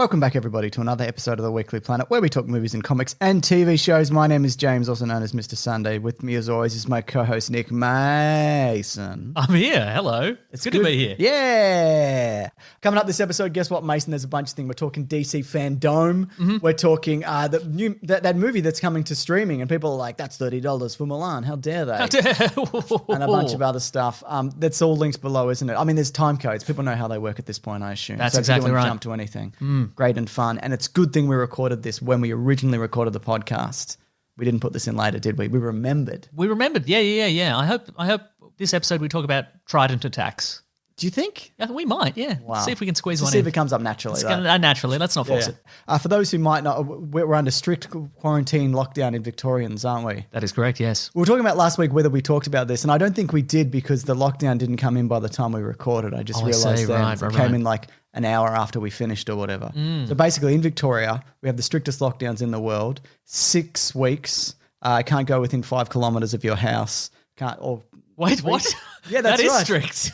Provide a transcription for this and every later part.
Welcome back, everybody, to another episode of The Weekly Planet, where we talk movies and comics and TV shows. My name is James, also known as Mr. Sunday. With me, as always, is my co-host, Nick Mason. I'm here. Hello. It's good to be here. Yeah. Coming up this episode, guess what, Mason? There's a bunch of things. We're talking DC Fandome. Mm-hmm. We're talking that movie that's coming to streaming, and people are like, that's $30 for Mulan. How dare they? And a bunch of other stuff. That's all linked below, isn't it? I mean, there's time codes. People know how they work at this point, I assume. That's exactly right. Jump to anything. Great and fun. And it's a good thing we recorded this when we originally recorded the podcast. We didn't put this in later, did we? We remembered. Yeah. I hope this episode we talk about trident attacks. Do you think? Yeah, we might, yeah. Wow. See if we can squeeze one in. See if it comes up naturally. Naturally. Let's not force it. For those who might not, we're under strict quarantine lockdown in Victorians, aren't we? That is correct, yes. We were talking about last week whether we talked about this, and I don't think we did because the lockdown didn't come in by the time we recorded. I just realised that it came in like an hour after we finished or whatever. So basically in Victoria, we have the strictest lockdowns in the world. 6 weeks. Can't go within 5 kilometres of your house. Wait, what? Yeah, that's that is right. strict.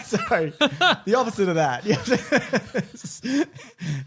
Sorry, the opposite of that.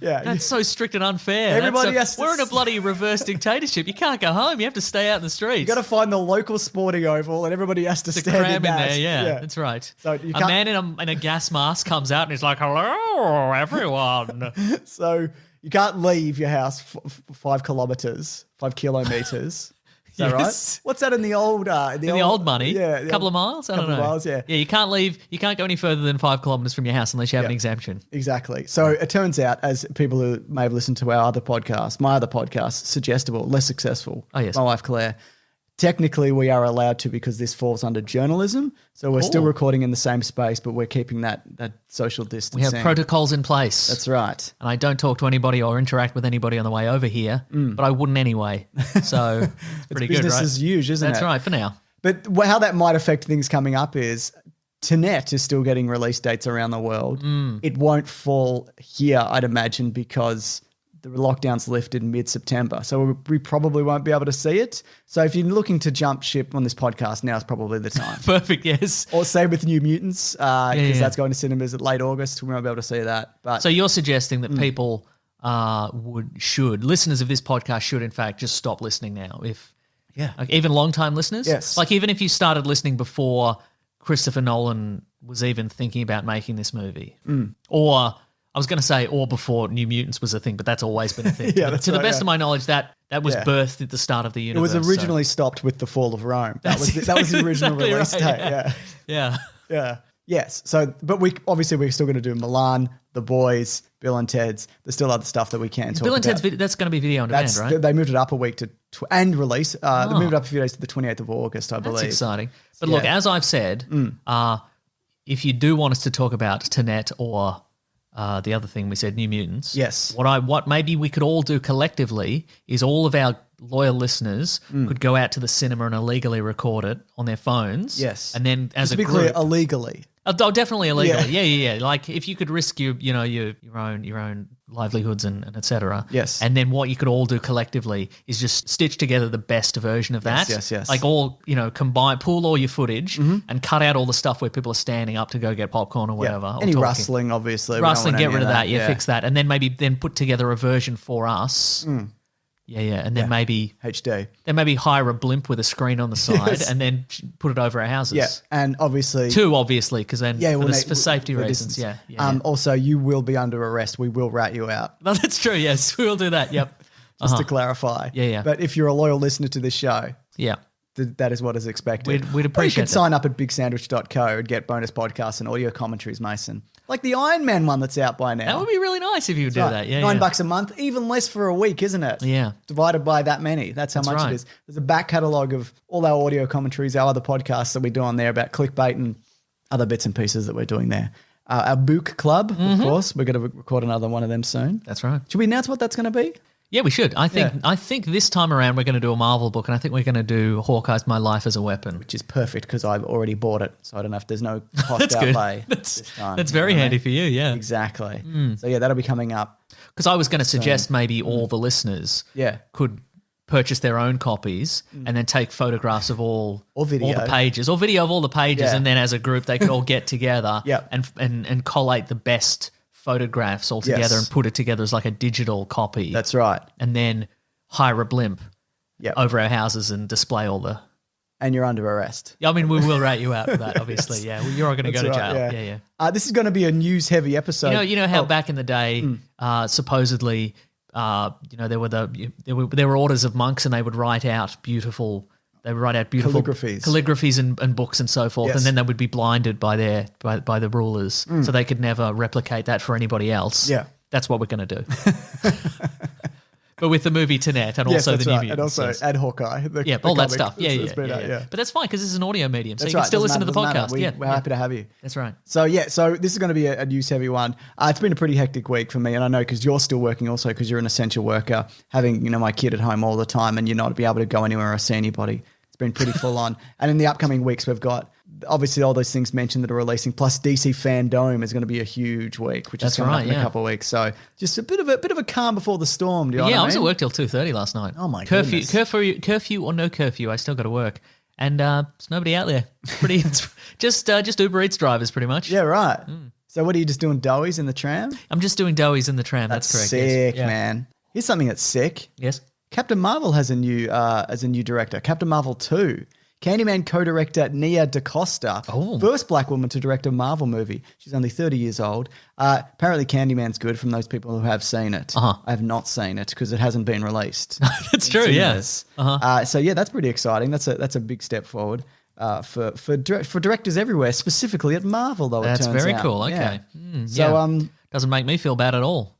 Yeah, that's so strict and unfair. We're in a bloody reverse dictatorship. You can't go home. You have to stay out in the streets. You got to find the local sporting oval, and everybody has to stand cram in there. Yeah, that's right. So a man in a gas mask comes out and he's like, "Hello, everyone." So you can't leave your house 5 kilometres, 5 kilometres. Is that right? What's that in the old old money? Yeah, a couple of miles. I don't know. Miles, yeah. Yeah, you can't leave. You can't go any further than 5 kilometres from your house unless you have an exemption. Exactly. So it turns out, as people who may have listened to my other podcast, Suggestible, less successful. Oh yes, my wife Claire. Technically, we are allowed to because this falls under journalism. So we're still recording in the same space, but we're keeping that social distancing. We have protocols in place. That's right. And I don't talk to anybody or interact with anybody on the way over here, but I wouldn't anyway. So it's pretty good, right? Business as usual, isn't it? That's right, for now. But how that might affect things coming up is TMNT is still getting release dates around the world. It won't fall here, I'd imagine, because the lockdown's lifted mid-September. So we probably won't be able to see it. So if you're looking to jump ship on this podcast, now is probably the time. Perfect, yes. Or same with New Mutants, because that's going to cinemas at late August. We won't be able to see that. But so you're suggesting that people listeners of this podcast should, in fact, just stop listening now. Even long-time listeners? Yes. Like even if you started listening before Christopher Nolan was even thinking about making this movie. Or I was going to say, or before New Mutants was a thing, but that's always been a thing. To the best of my knowledge, that was birthed at the start of the universe. It was originally stopped with the fall of Rome. That was the original release date. Yeah. Yes. So, but we're still going to do Mulan, The Boys, Bill and Ted's. There's still other stuff that we can't talk about. Bill and Ted's, that's going to be video on demand, right? They moved it up a week and release. They moved it up a few days to the 28th of August, I believe. That's exciting. But look, as I've said, if you do want us to talk about TMNT or the other thing we said, New Mutants. Yes. What maybe we could all do collectively is all of our loyal listeners could go out to the cinema and illegally record it on their phones. Yes. And then as Just a to be group, clear, illegally. Oh, definitely illegally. Yeah. Like if you could risk your own livelihoods and et cetera. Yes. And then what you could all do collectively is just stitch together the best version of that. Yes. Like combine, pool all your footage and cut out all the stuff where people are standing up to go get popcorn or whatever. Any rustling, obviously. Rustling, get rid of that. Yeah, fix that. And then maybe put together a version for us. Yeah. And then maybe HD. Then maybe hire a blimp with a screen on the side and then put it over our houses. Yeah, and obviously... Two, obviously, because then for safety reasons. Yeah. Also, you will be under arrest. We will rat you out. No, that's true, yes. We will do that, yep. Just to clarify. Yeah. But if you're a loyal listener to this show... Yeah. That is what is expected. We'd appreciate it. You can sign up at bigsandwich.co and get bonus podcasts and audio commentaries, Mason. Like the Iron Man one that's out by now. That would be really nice if you would do that. Yeah, $9 a month, even less for a week, isn't it? Yeah. Divided by that many. That's how much it is. There's a back catalogue of all our audio commentaries, our other podcasts that we do on there about clickbait and other bits and pieces that we're doing there. Our Book Club, of course. We're going to record another one of them soon. That's right. Should we announce what that's going to be? Yeah, we should. I think this time around we're going to do a Marvel book, and I think we're going to do Hawkeye's My Life as a Weapon. Which is perfect because I've already bought it, so I don't have, there's no cost outlay this time. That's very handy for you, yeah. Exactly. So yeah, that'll be coming up. Because I was going to suggest maybe all the listeners could purchase their own copies and then take photographs of all the pages or video of all the pages, and then as a group they could all get together and collate the best photographs all together and put it together as like a digital copy. That's right. And then hire a blimp Yep. over our houses and display all the... And you're under arrest. I mean, we will rate you out for that, obviously. Yes. Yeah, well, you're all going to go to jail. Yeah. This is going to be a news-heavy episode. You know how back in the day, supposedly, there were orders of monks, and they would write out beautiful calligraphies and books and so forth, Yes. and then they would be blinded by the rulers, so they could never replicate that for anybody else. Yeah, that's what we're going to do. But with the movie Tenet and also the new mutants. And also and Hawkeye. All that stuff. Yeah. But that's fine because this is an audio medium, so you can still listen to the podcast. We're happy to have you. That's right. So this is going to be a news-heavy one. It's been a pretty hectic week for me, and I know because you're still working also because you're an essential worker, having my kid at home all the time and you're not be able to go anywhere or see anybody. It's been pretty full on. And in the upcoming weeks, we've got obviously all those things mentioned that are releasing, plus DC Fandome is going to be a huge week, which is coming up in a couple of weeks. So just a bit of a calm before the storm. Do you know what I mean? I was at work till 2:30 last night. Oh my goodness. Curfew or no curfew, I still got to work. And there's nobody out there. It's just Uber Eats drivers pretty much. Yeah, right. So what are you just doing, doughies in the tram? I'm just doing doughies in the tram. That's correct. Sick, man. Here's something that's sick. Yes. Captain Marvel has a new director. Captain Marvel 2. Candyman co-director Nia DaCosta, first black woman to direct a Marvel movie. She's only 30 years old. Apparently Candyman's good from those people who have seen it. I have not seen it because it hasn't been released. That's true, yes. So that's pretty exciting. That's a big step forward for directors everywhere, specifically at Marvel, though. That's it turns very out. cool. Okay. Yeah. So doesn't make me feel bad at all.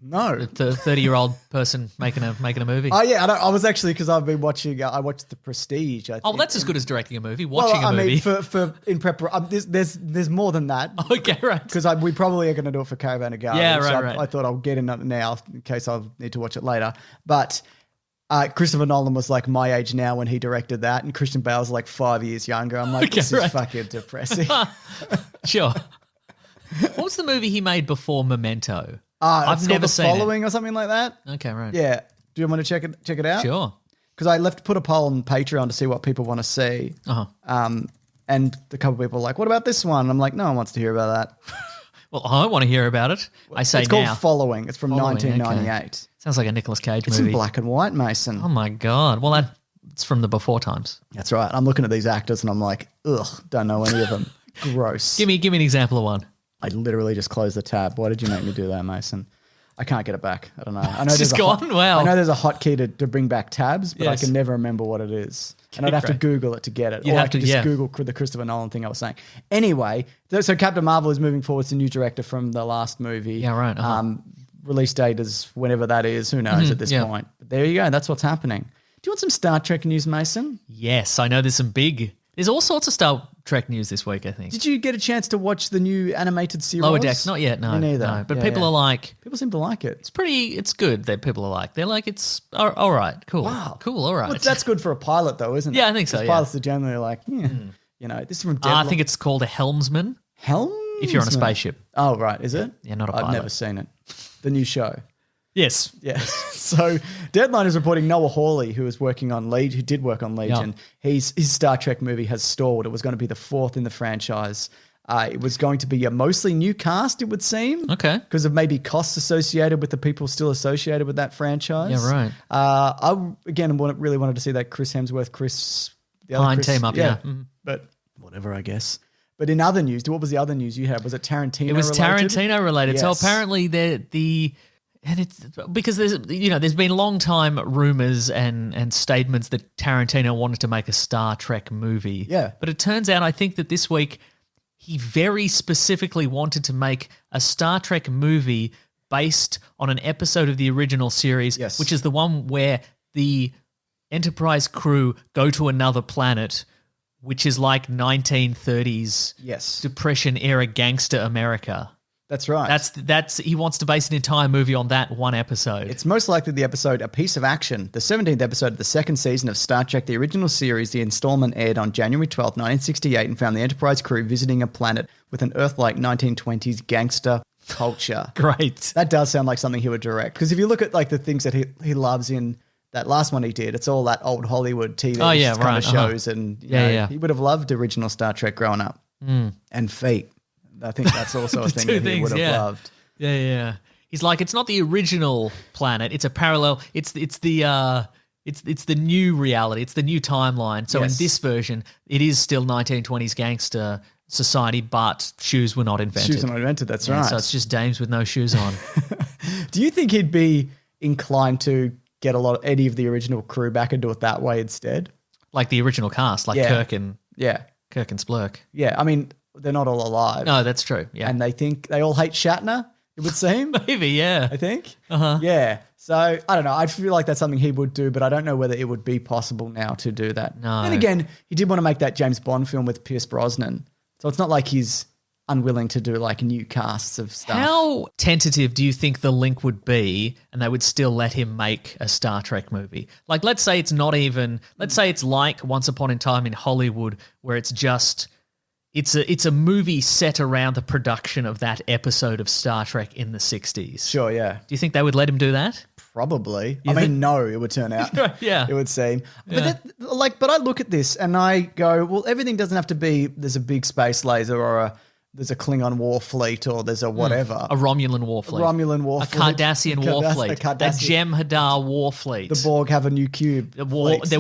No, the 30-year-old person making a movie. Oh yeah, I was actually because I've been watching. I watched The Prestige. I think. Oh, that's as good as directing a movie. Watching a movie. Mean, for in preparation, there's more than that. Okay, right. Because we probably are going to do it for Caravan of Garden. Yeah, right. I thought I'll get in it now in case I'll need to watch it later. But Christopher Nolan was like my age now when he directed that, and Christian Bale's like 5 years younger. I'm like, this is fucking depressing. Sure. What was the movie he made before Memento? I've never seen Following or something like that. Okay, right. Yeah. Do you want to check it out? Sure. Because I put a poll on Patreon to see what people want to see. And a couple of people are like, what about this one? I'm like, no one wants to hear about that. Well, I want to hear about it. I say it's called Following. It's from 1998. Okay. Sounds like a Nicolas Cage movie. It's in black and white, Mason. Oh my God. Well, it's from the before times. That's right. I'm looking at these actors and I'm like, ugh, don't know any of them. Gross. Give me an example of one. I literally just closed the tab. Why did you make me do that, Mason? I can't get it back. I don't know. I know it's just gone? Wow. I know there's a hotkey to bring back tabs, but I can never remember what it is. And I'd have to Google it to get it. I could just Google the Christopher Nolan thing I was saying. Anyway, so Captain Marvel is moving forward to new director from the last movie. Yeah, right. Release date is whenever that is. Who knows at this point? But there you go. That's what's happening. Do you want some Star Trek news, Mason? Yes, I know there's there's all sorts of Star Trek news this week, I think. Did you get a chance to watch the new animated series? Lower Decks? Not yet, no. Me neither. No. But people are like... People seem to like it. It's good that people are like. They're like, it's all right, cool. Wow. Cool, all right. Well, that's good for a pilot though, isn't it? Yeah, I think so, Pilots are generally like, this is from Deadline. I think it's called a helmsman. Helmsman? If you're on a spaceship. Oh, right. Is it? Yeah, not a pilot. I've never seen it. The new show. Yes. Yeah. So Deadline is reporting Noah Hawley, who did work on Legion, his Star Trek movie has stalled. It was going to be the fourth in the franchise. It was going to be a mostly new cast, it would seem. Okay. Because of maybe costs associated with the people still associated with that franchise. Yeah, right. I, again, really wanted to see that Chris Hemsworth, the other Chris, team up, yeah. But whatever, I guess. But in other news, what was the other news you had? Was it Tarantino related? It was Tarantino related. Yes. So apparently and it's because there's been long time rumors and statements that Tarantino wanted to make a Star Trek movie. Yeah. But it turns out I think that this week he very specifically wanted to make a Star Trek movie based on an episode of the original series, which is the one where the Enterprise crew go to another planet, which is like 1930s Depression era gangster America. That's right. That's he wants to base an entire movie on that one episode. It's most likely the episode A Piece of Action, the 17th episode of the second season of Star Trek, the original series. The installment aired on January 12th, 1968 and found the Enterprise crew visiting a planet with an Earth-like 1920s gangster culture. Great. That does sound like something he would direct. Because if you look at like the things that he loves in that last one he did, it's all that old Hollywood TV kind of shows. And he would have loved original Star Trek growing up. And Feet. I think that's also a thing that he would have loved. Yeah. He's like, it's not the original planet. It's a parallel. It's the new reality. It's the new timeline. So in this version, it is still 1920s gangster society, but shoes were not invented. Shoes were not invented, that's right. So it's just dames with no shoes on. Do you think he'd be inclined to get any of the original crew back and do it that way instead? Like the original cast, like Kirk and Splurk. Yeah, I mean, they're not all alive. No, that's true. Yeah. And they all hate Shatner, it would seem. Maybe, yeah. I think. Uh-huh. Yeah. So, I don't know. I feel like that's something he would do, but I don't know whether it would be possible now to do that. No. And again, he did want to make that James Bond film with Pierce Brosnan. So it's not like he's unwilling to do like new casts of stuff. How tentative do you think the link would be and they would still let him make a Star Trek movie? Like, let's say it's like Once Upon a Time in Hollywood, where it's a movie set around the production of that episode of Star Trek in the 60s. Sure, yeah. Do you think they would let him do that? Probably. No, it would turn out. Yeah. It would seem. Yeah. But I look at this and I go, well, everything doesn't have to be there's a big space laser or there's a Klingon war fleet or there's a whatever. A Romulan war fleet. A Cardassian war fleet. A Jem'Hadar war fleet. The Borg have a new cube. Their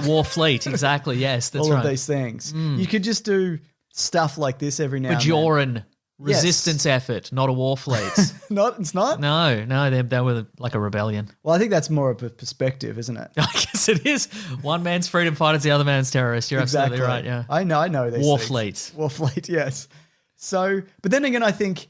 war fleet, exactly, yes, that's all right. All of these things. You could just do stuff like this every now and then. Bajoran resistance effort, not a war fleet. It's not? No, they were like a rebellion. Well, I think that's more of a perspective, isn't it? I guess it is. One man's freedom fighters, the other man's terrorist. You're absolutely right, yeah. I know these War things. fleet. War fleet, yes. So, but then again, I think,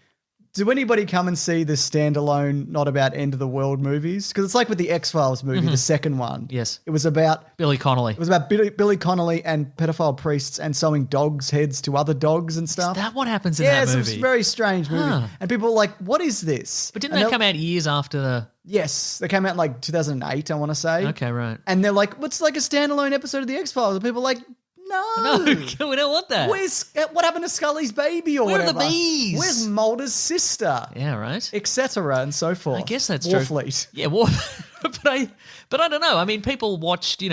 do anybody come and see the standalone, not about end of the world movies? Because it's like with the X-Files movie, the second one. Yes. It was about Billy Connolly. It was about Billy Connolly and pedophile priests and sewing dogs' heads to other dogs and stuff. Is that what happens in that movie? Yes, it's a very strange movie. And people were like, what is this? But didn't that come out years after the... Yes, they came out in like 2008, I want to say. Okay, right. And they're like, what's like a standalone episode of the X-Files? And people are like, no, we don't want that. What happened to Scully's baby or whatever? Where are the bees? Where's Mulder's sister? Yeah, right. Etc. and so forth. I guess that's true. Warfleet. Yeah, but I don't know. I mean, people watched,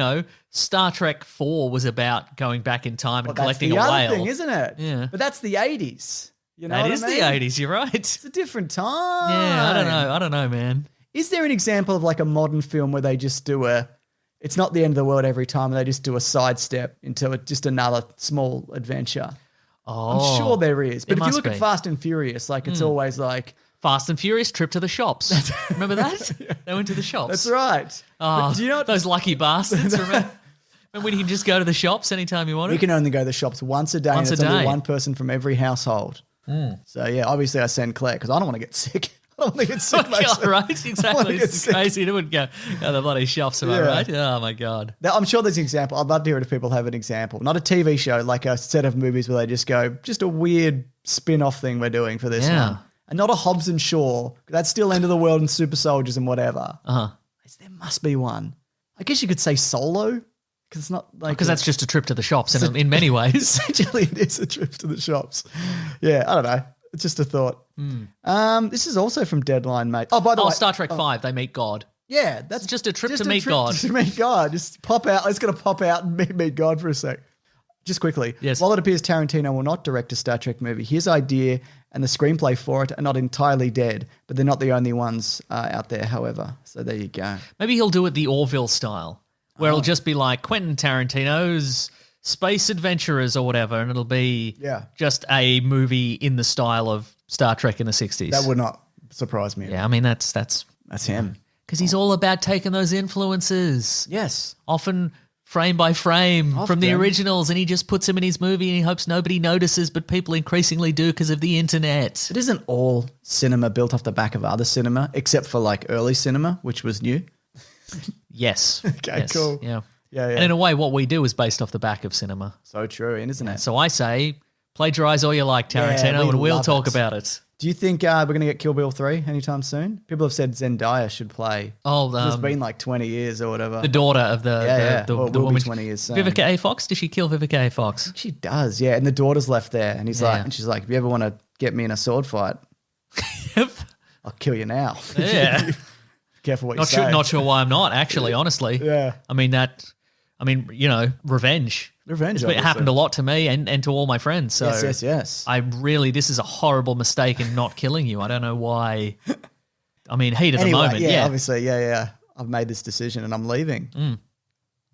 Star Trek 4 was about going back in time and collecting a whale. That's the other thing, isn't it? Yeah. But that's the 80s. You know that what is I mean? the 80s, you're right. It's a different time. Yeah, I don't know, man. Is there an example of like a modern film where they just do it's not the end of the world every time, and they just do a sidestep into just another small adventure? Oh, I'm sure there is. But if you look be. at Fast and Furious, like it's always like... Fast and Furious trip to the shops. Remember that? Yeah. They went to the shops. That's right. Oh, do you know those lucky bastards? Remember when you can just go to the shops anytime you want? We can only go to the shops once a day. Once and a it's only day. one person from every household. So yeah, obviously I send Claire because I don't want to get sick. I don't want to get sick. Right, exactly. It's crazy. It would go the bloody shops, am I right? Oh my God. Now, I'm sure there's an example. I'd love to hear it if people have an example. Not a TV show, like a set of movies where they just go, just a weird spin-off thing we're doing for this one. And not a Hobbs and Shaw. That's still end of the world and super soldiers and whatever. There must be one. I guess you could say Solo. Because it's not like... Because that's just a trip to the shops in many ways. Essentially, it is a trip to the shops. Yeah, I don't know. It's just a thought. This is also from Deadline, mate. Oh, by the way... Star Trek 5, they meet God. Yeah, that's... Just a trip to meet God. To meet God. Just pop out. Let's going to pop out and meet God for a sec. Just quickly. Yes. While it appears Tarantino will not direct a Star Trek movie, his idea and the screenplay for it are not entirely dead, but they're not the only ones out there, however. So there you go. Maybe he'll do it the Orville style, where it'll just be like Quentin Tarantino's Space Adventurers or whatever, and it'll be just a movie in the style of Star Trek in the 60s. That would not surprise me. Yeah, I mean, that's him. Because he's all about taking those influences. Yes. Often frame by frame from the originals, and he just puts them in his movie and he hopes nobody notices, but people increasingly do because of the internet. It isn't all cinema built off the back of other cinema, except for like early cinema, which was new. Yes. Okay, yes. cool. Yeah. Yeah. And in a way, what we do is based off the back of cinema. So true, isn't it? So I say, plagiarize all you like, Tarantino, and we'll talk about it. Do you think we're going to get Kill Bill 3 anytime soon? People have said Zendaya should play. It's been like 20 years or whatever. The daughter of the woman. 20 years soon. Vivica A. Fox? Did she kill Vivica A. Fox? She does, yeah. And the daughter's left there. And she's like, if you ever want to get me in a sword fight, I'll kill you now. Yeah. Careful what you say. Not sure why I'm not, actually, honestly. Yeah. I mean, revenge. Revenge. It happened a lot to me and to all my friends. So yes. This is a horrible mistake in not killing you. I don't know why. I mean, heat of the moment. Yeah, obviously. Yeah. I've made this decision and I'm leaving.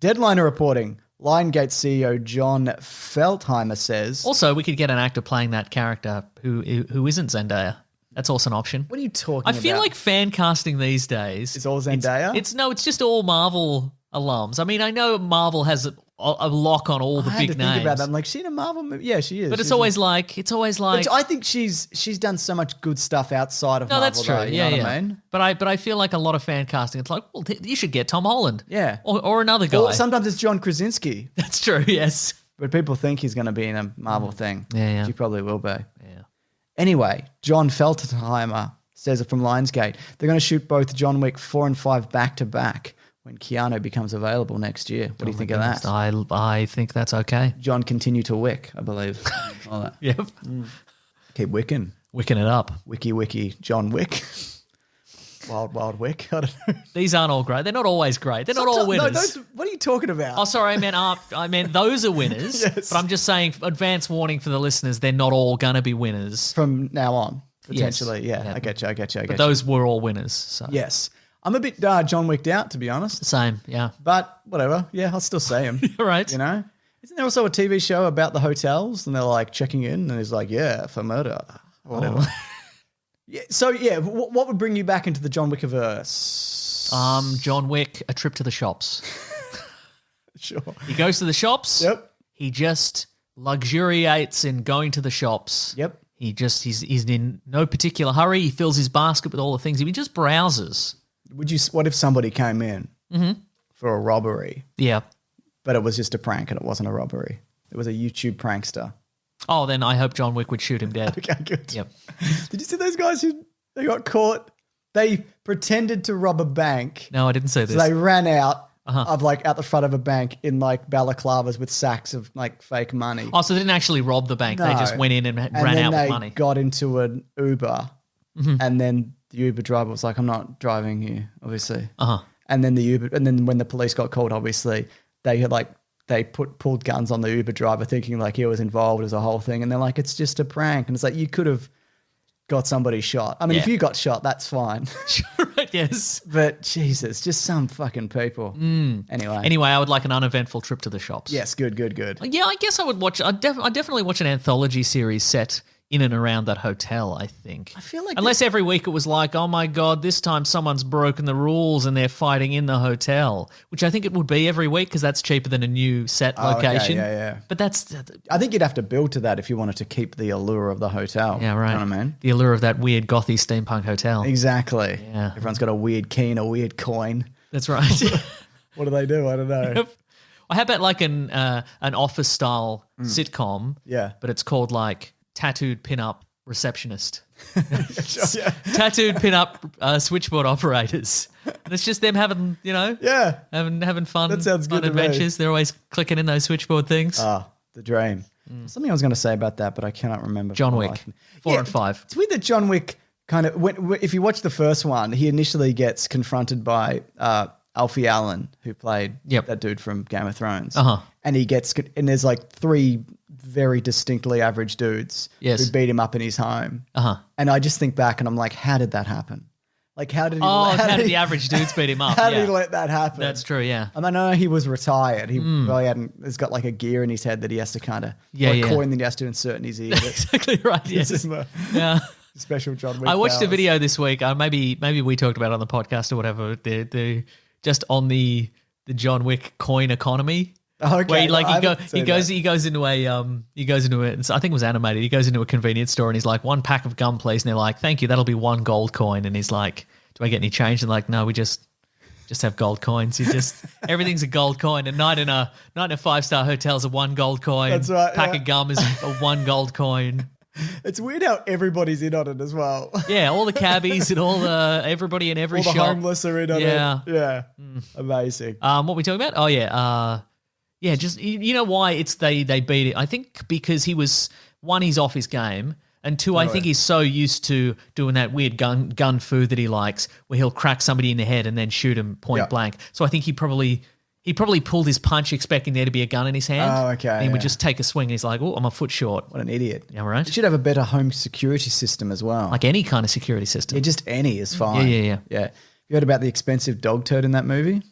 Deadline reporting. Lionsgate CEO John Feltheimer says. Also, we could get an actor playing that character who isn't Zendaya. That's also an option. What are you talking about? I feel like fan casting these days. It's all Zendaya? It's just all Marvel alums. I mean, I know Marvel has a lock on all the big names. Think about that. I'm like, she in a Marvel movie? Yeah, she is. But it's always like. But I think she's done so much good stuff outside of Marvel. No, that's true. Though, you know what I mean? But I feel like a lot of fan casting, it's like, well, you should get Tom Holland. Yeah. Or another guy. Or sometimes it's John Krasinski. That's true, yes. But people think he's going to be in a Marvel thing. Yeah. He probably will be. Yeah. Anyway, John Feltheimer says it from Lionsgate. They're going to shoot both John Wick 4 and 5 back to back when Keanu becomes available next year. What do you think of that? I think that's okay. John, continue to wick, I believe. All that. Yep. Keep wicking. Wicking it up. Wiki, John Wick. Wild Wick. I don't know. These aren't all great. They're not always great. They're not all winners. No, what are you talking about? Oh, sorry. I meant those are winners. Yes. But I'm just saying, advance warning for the listeners, they're not all going to be winners. From now on, potentially. Yes. Yeah, I get you. But those were all winners. So. Yes. I'm a bit John Wicked out, to be honest. Same, yeah. But whatever. Yeah, I'll still say him. Right. You know? Isn't there also a TV show about the hotels and they're like checking in and he's like, yeah, for murder. Whatever. Oh. Yeah. So, yeah, what would bring you back into the John Wick-averse? John Wick, A Trip to the Shops. Sure. He goes to the shops. Yep. He just luxuriates in going to the shops. Yep. He's in no particular hurry. He fills his basket with all the things. He just browses. What if somebody came in for a robbery? Yeah. But it was just a prank and it wasn't a robbery. It was a YouTube prankster. Oh, then I hope John Wick would shoot him dead. Okay, good. Yep. Did you see those guys they got caught? They pretended to rob a bank. No, I didn't say this. So they ran out of out the front of a bank in like balaclavas with sacks of like fake money. Oh, so they didn't actually rob the bank. No. They just went in and ran out with money. They got into an Uber and then the Uber driver was like, I'm not driving here, obviously. And then when the police got called, obviously, they pulled guns on the Uber driver thinking like he was involved as a whole thing. And they're like, it's just a prank. And it's like, you could have got somebody shot. I mean, if you got shot, that's fine. Right, yes. But Jesus, just some fucking people. Anyway, I would like an uneventful trip to the shops. Yes, good. Yeah, I guess I would watch. I'd definitely watch an anthology series set in and around that hotel, I think. I feel like unless every week it was like, oh my God, this time someone's broken the rules and they're fighting in the hotel, which I think it would be every week because that's cheaper than a new set location. Okay, yeah. But I think you'd have to build to that if you wanted to keep the allure of the hotel. Yeah, right. You know what I mean? The allure of that weird gothy steampunk hotel. Exactly. Yeah. Everyone's got a weird key and a weird coin. That's right. What do they do? I don't know. Yep. How about like an office style sitcom? Yeah. But it's called like Tattooed Pinup Receptionist. Sure, yeah. Tattooed pinup switchboard operators. And it's just them having, having fun. That sounds good fun to me. adventures. They're always clicking in those switchboard things. Ah, the dream. Something I was going to say about that, but I cannot remember. John Wick, 4 and 5. It's weird that John Wick kind of, if you watch the first one, he initially gets confronted by Alfie Allen, who played that dude from Game of Thrones. And and there's like 3 very distinctly average dudes who beat him up in his home. And I just think back and I'm like, how did that happen? Like, how did the average dudes beat him up? How did he let that happen? That's true, yeah. I mean, I know he was retired. He probably he's got like a gear in his head that he has to kind of, a coin that he has to insert in his ear. Exactly right, yes. Special John Wick I watched powers. a video this week. Maybe we talked about it on the podcast or whatever. The just on the John Wick coin economy. Okay, where he goes into a I think it was animated. He goes into a convenience store and he's like, 1 pack of gum, please. And they're like, thank you, that'll be 1 gold coin. And he's like, do I get any change? And like, no, we just have gold coins. You just everything's a gold coin. And night in a 5-star hotel is a 1 gold coin. That's right. Pack of gum is a 1 gold coin. It's weird how everybody's in on it as well. Yeah, all the cabbies and all the everybody in every all shop. All the homeless are in on it. Yeah. Amazing. What we talking about? Oh yeah. Yeah, just you know why they beat it? I think because he's off his game, and 2, I think he's so used to doing that weird gun fu that he likes, where he'll crack somebody in the head and then shoot him point blank. So I think he he probably pulled his punch expecting there to be a gun in his hand. Oh, okay, And he would just take a swing and he's like, oh, I'm a foot short. What an idiot. Yeah, right. It should have a better home security system as well. Like any kind of security system. Yeah, just any is fine. Yeah. You heard about the expensive dog turd in that movie?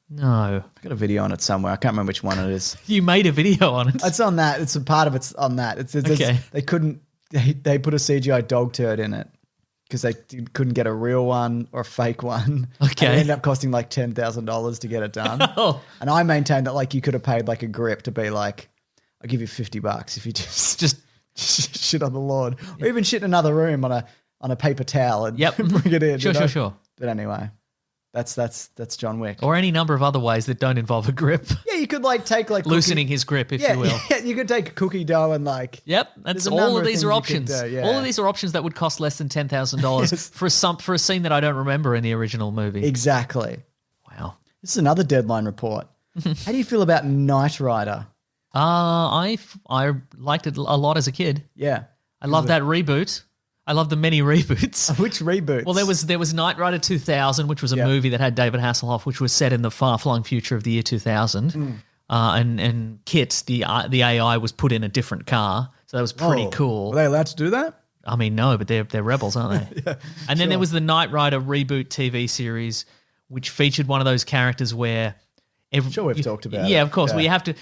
No. I've got a video on it somewhere. I can't remember which one it is. You made a video on it. It's on that. It's a part of it's on that. Okay. They couldn't. They put a CGI dog turd in it because they couldn't get a real one or a fake one. Okay. And it ended up costing like $10,000 to get it done. Oh. And I maintain that like you could have paid like a grip to be like, I'll give you $50 if you just shit on the lawn or even shit in another room on a paper towel and bring it in. Sure. But anyway. That's John Wick. Or any number of other ways that don't involve a grip. Yeah, you could like take like loosening his grip, if you will. Yeah, you could take cookie dough and like. Yep, that's all of these are options. All of these are options that would cost less than $10,000 for a scene that I don't remember in the original movie. Exactly. Wow. This is another Deadline report. How do you feel about Knight Rider? I liked it a lot as a kid. Yeah, I love that reboot. I love the many reboots. Which reboots? Well, there was Knight Rider 2000, which was a movie that had David Hasselhoff, which was set in the far-flung future of the year 2000. And Kit, the AI, was put in a different car, so that was pretty cool. Were they allowed to do that? I mean, no, but they're rebels, aren't they? And then there was the Knight Rider reboot TV series, which featured one of those characters where. Sure, we've talked about it. Yeah, of course. Yeah. We have to.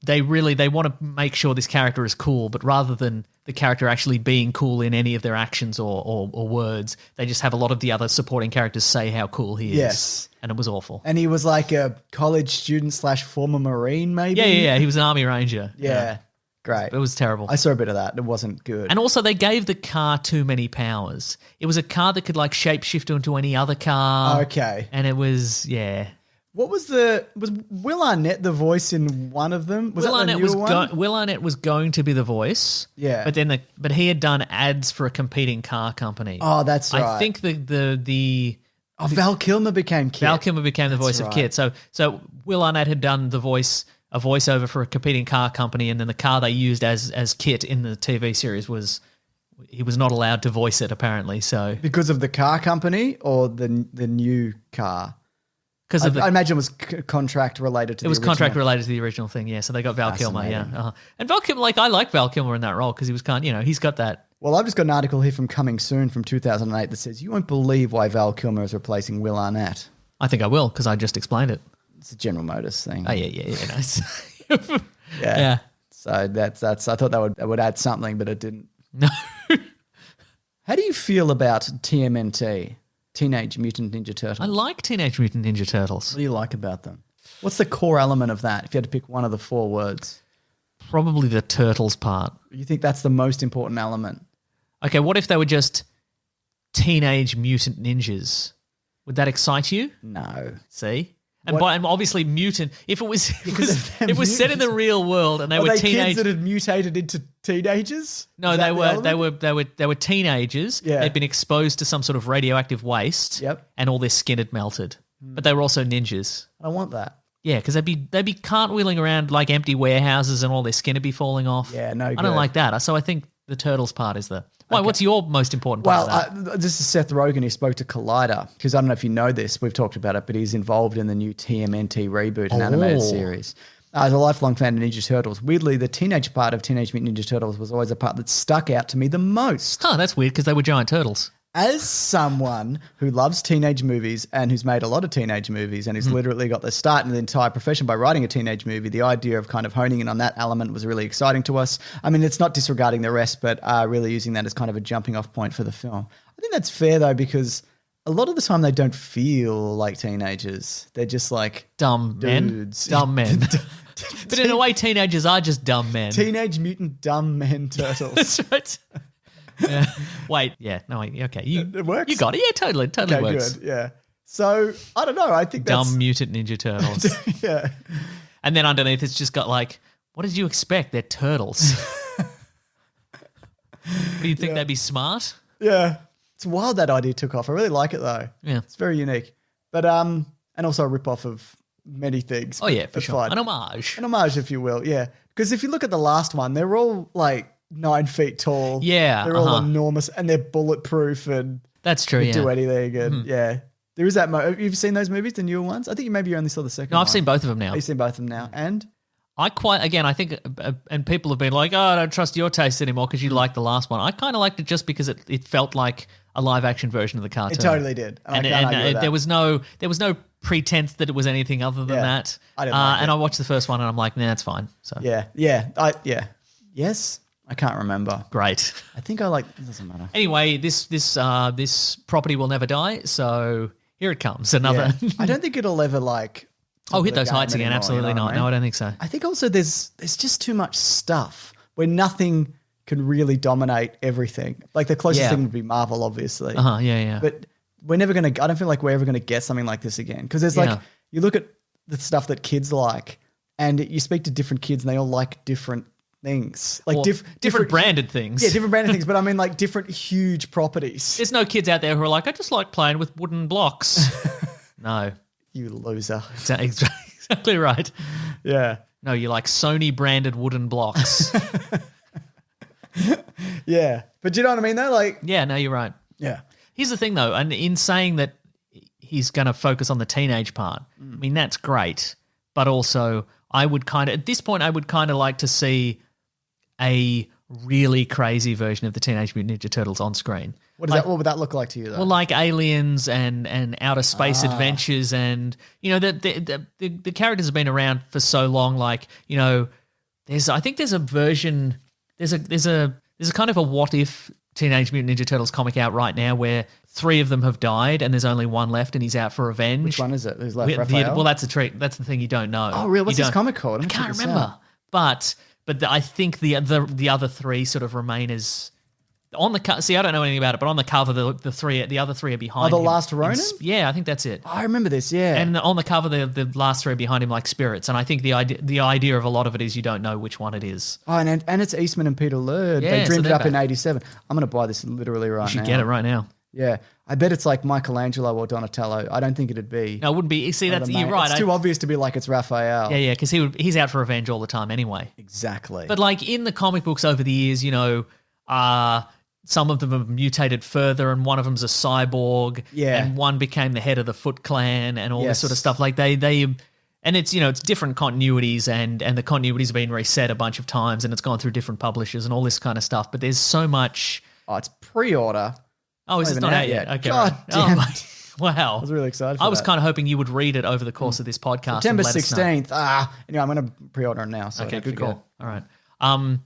They want to make sure this character is cool, but rather than the character actually being cool in any of their actions or words, they just have a lot of the other supporting characters say how cool he is. Yes, and it was awful. And he was like a college student / former Marine, maybe. Yeah. He was an Army Ranger. Yeah. Great. It was terrible. I saw a bit of that. It wasn't good. And also they gave the car too many powers. It was a car that could like shapeshift into any other car. Okay. And it was, What was Will Arnett the voice in one of them? Was Will that the Arnett new one? Will Arnett was going to be the voice. Yeah. But he had done ads for a competing car company. Oh, that's right. I think the Val Kilmer became Kit. Val Kilmer became the voice of Kit. So Will Arnett had done a voiceover for a competing car company, and then the car they used as Kit in the TV series he was not allowed to voice it apparently. So because of the car company or the new car. I imagine it was contract related to the original. It was contract related to the original thing, yeah. So they got Val Kilmer, yeah. And Val Kilmer, I like Val Kilmer in that role because he was he's got that. Well, I've just got an article here from Coming Soon from 2008 that says, you won't believe why Val Kilmer is replacing Will Arnett. I think I will because I just explained it. It's a General Motors thing. Oh, yeah, nice. Yeah. So that's. I thought that would add something, but it didn't. No. How do you feel about TMNT? Teenage Mutant Ninja Turtles. I like Teenage Mutant Ninja Turtles. What do you like about them? What's the core element of that, if you had to pick one of the 4 words? Probably the Turtles part. You think that's the most important element? Okay, what if they were just Teenage Mutant Ninjas? Would that excite you? No. See? And obviously mutant, if it was set in the real world and they were kids that had mutated into teenagers? No, they were teenagers. Yeah. They'd been exposed to some sort of radioactive waste. Yep. And all their skin had melted. But they were also ninjas. I want that. Yeah, because they'd be cartwheeling around like empty warehouses and all their skin would be falling off. Yeah, no good. I don't like that. So I think the Turtles part is the... Why? Okay. What's your most important part of that? This is Seth Rogen. He spoke to Collider because I don't know if you know this. We've talked about it, but he's involved in the new TMNT reboot, an animated series. As a lifelong fan of Ninja Turtles, weirdly, the teenage part of Teenage Mutant Ninja Turtles was always a part that stuck out to me the most. Oh, that's weird because they were giant turtles. As someone who loves teenage movies and who's made a lot of teenage movies and who's literally got their start in the entire profession by writing a teenage movie, the idea of kind of honing in on that element was really exciting to us. I mean, it's not disregarding the rest, but really using that as kind of a jumping off point for the film. I think that's fair though, because a lot of the time they don't feel like teenagers. They're just like dumb dudes. Dumb men. But in a way, teenagers are just dumb men. Teenage Mutant Dumb Men Turtles. That's right. Yeah. Wait, yeah, no, okay. It works. You got it, yeah, totally okay, works. Good, yeah. So, I don't know, I think that's... Dumb Mutant Ninja Turtles. Yeah. And then underneath it's just got like, what did you expect? They're turtles. Do you think they'd be smart? Yeah. It's wild that idea took off. I really like it though. Yeah. It's very unique. But, and also a rip-off of many things. Oh yeah, for sure. Fine. An homage. An homage, if you will, yeah. Because if you look at the last one, they're all like 9 feet tall. Yeah. They're all enormous and they're bulletproof and that's true, do anything and yeah. There is that. You've seen those movies, the newer ones? I think maybe you only saw the second one. No, I've seen both of them now. You've seen both of them now. And? I think, and people have been like, oh, I don't trust your taste anymore because you liked the last one. I kind of liked it just because it felt like a live action version of the cartoon. It totally did. And there was no pretense that it was anything other than that. I didn't like it. And I watched the first one and I'm like, nah, it's fine. So Yes? I can't remember. Great. I think it doesn't matter. Anyway, this property will never die, so here it comes. Another. Yeah. I don't think it'll ever hit those heights again. Absolutely not. No, I don't think so. I think also there's just too much stuff where nothing can really dominate everything. Like the closest thing would be Marvel, obviously. Yeah. But we're never going to, I don't feel like we're ever going to get something like this again. Because there's you look at the stuff that kids like and you speak to different kids and they all like different things. Like different branded things. Yeah, different branded things. But I mean like different huge properties. There's no kids out there who are like, I just like playing with wooden blocks. No. You loser. Exactly right. Yeah. No, you like Sony branded wooden blocks. Yeah. But do you know what I mean though? Yeah, no, you're right. Yeah. Here's the thing though, and in saying that he's going to focus on the teenage part, I mean, that's great. But also at this point, I would kind of like to see a really crazy version of the Teenage Mutant Ninja Turtles on screen. What would that look like to you though? Well, like aliens and outer space adventures, and the characters have been around for so long. Like I think there's a version. There's a kind of a what if Teenage Mutant Ninja Turtles comic out right now where 3 of them have died and there's only one left and he's out for revenge. Which one is it? Who's left? Raphael? Well, that's the trick. That's the thing you don't know. Oh, really? What's this comic called? I can't remember. But I think the other 3 sort of remain as on the cover. See, I don't know anything about it, but on the cover, the other three are behind him. The Last Ronin? Yeah, I think that's it. I remember this, yeah. And on the cover, the last 3 are behind him like spirits. And I think the idea of a lot of it is you don't know which one it is. Oh, and it's Eastman and Peter Laird. Yeah, they dreamed it up in 87. I'm going to buy this literally right now. You should get it right now. Yeah. I bet it's like Michelangelo or Donatello. I don't think it'd be. No, it wouldn't be. See, you're right. It's too obvious to be like it's Raphael. Yeah, because he's out for revenge all the time anyway. Exactly. But like in the comic books over the years, some of them have mutated further and one of them's a cyborg. Yeah. And one became the head of the Foot Clan and all this sort of stuff. Like they and it's, it's different continuities and the continuities have been reset a bunch of times and it's gone through different publishers and all this kind of stuff. But there's so much. Oh, it's pre-order. Oh, is it not out yet? Okay. God damn. Wow. I was really excited for I was that. kind of hoping you would read it over the course of this podcast. September 16th. Anyway, I'm going to pre-order it now. So okay, good call. All right.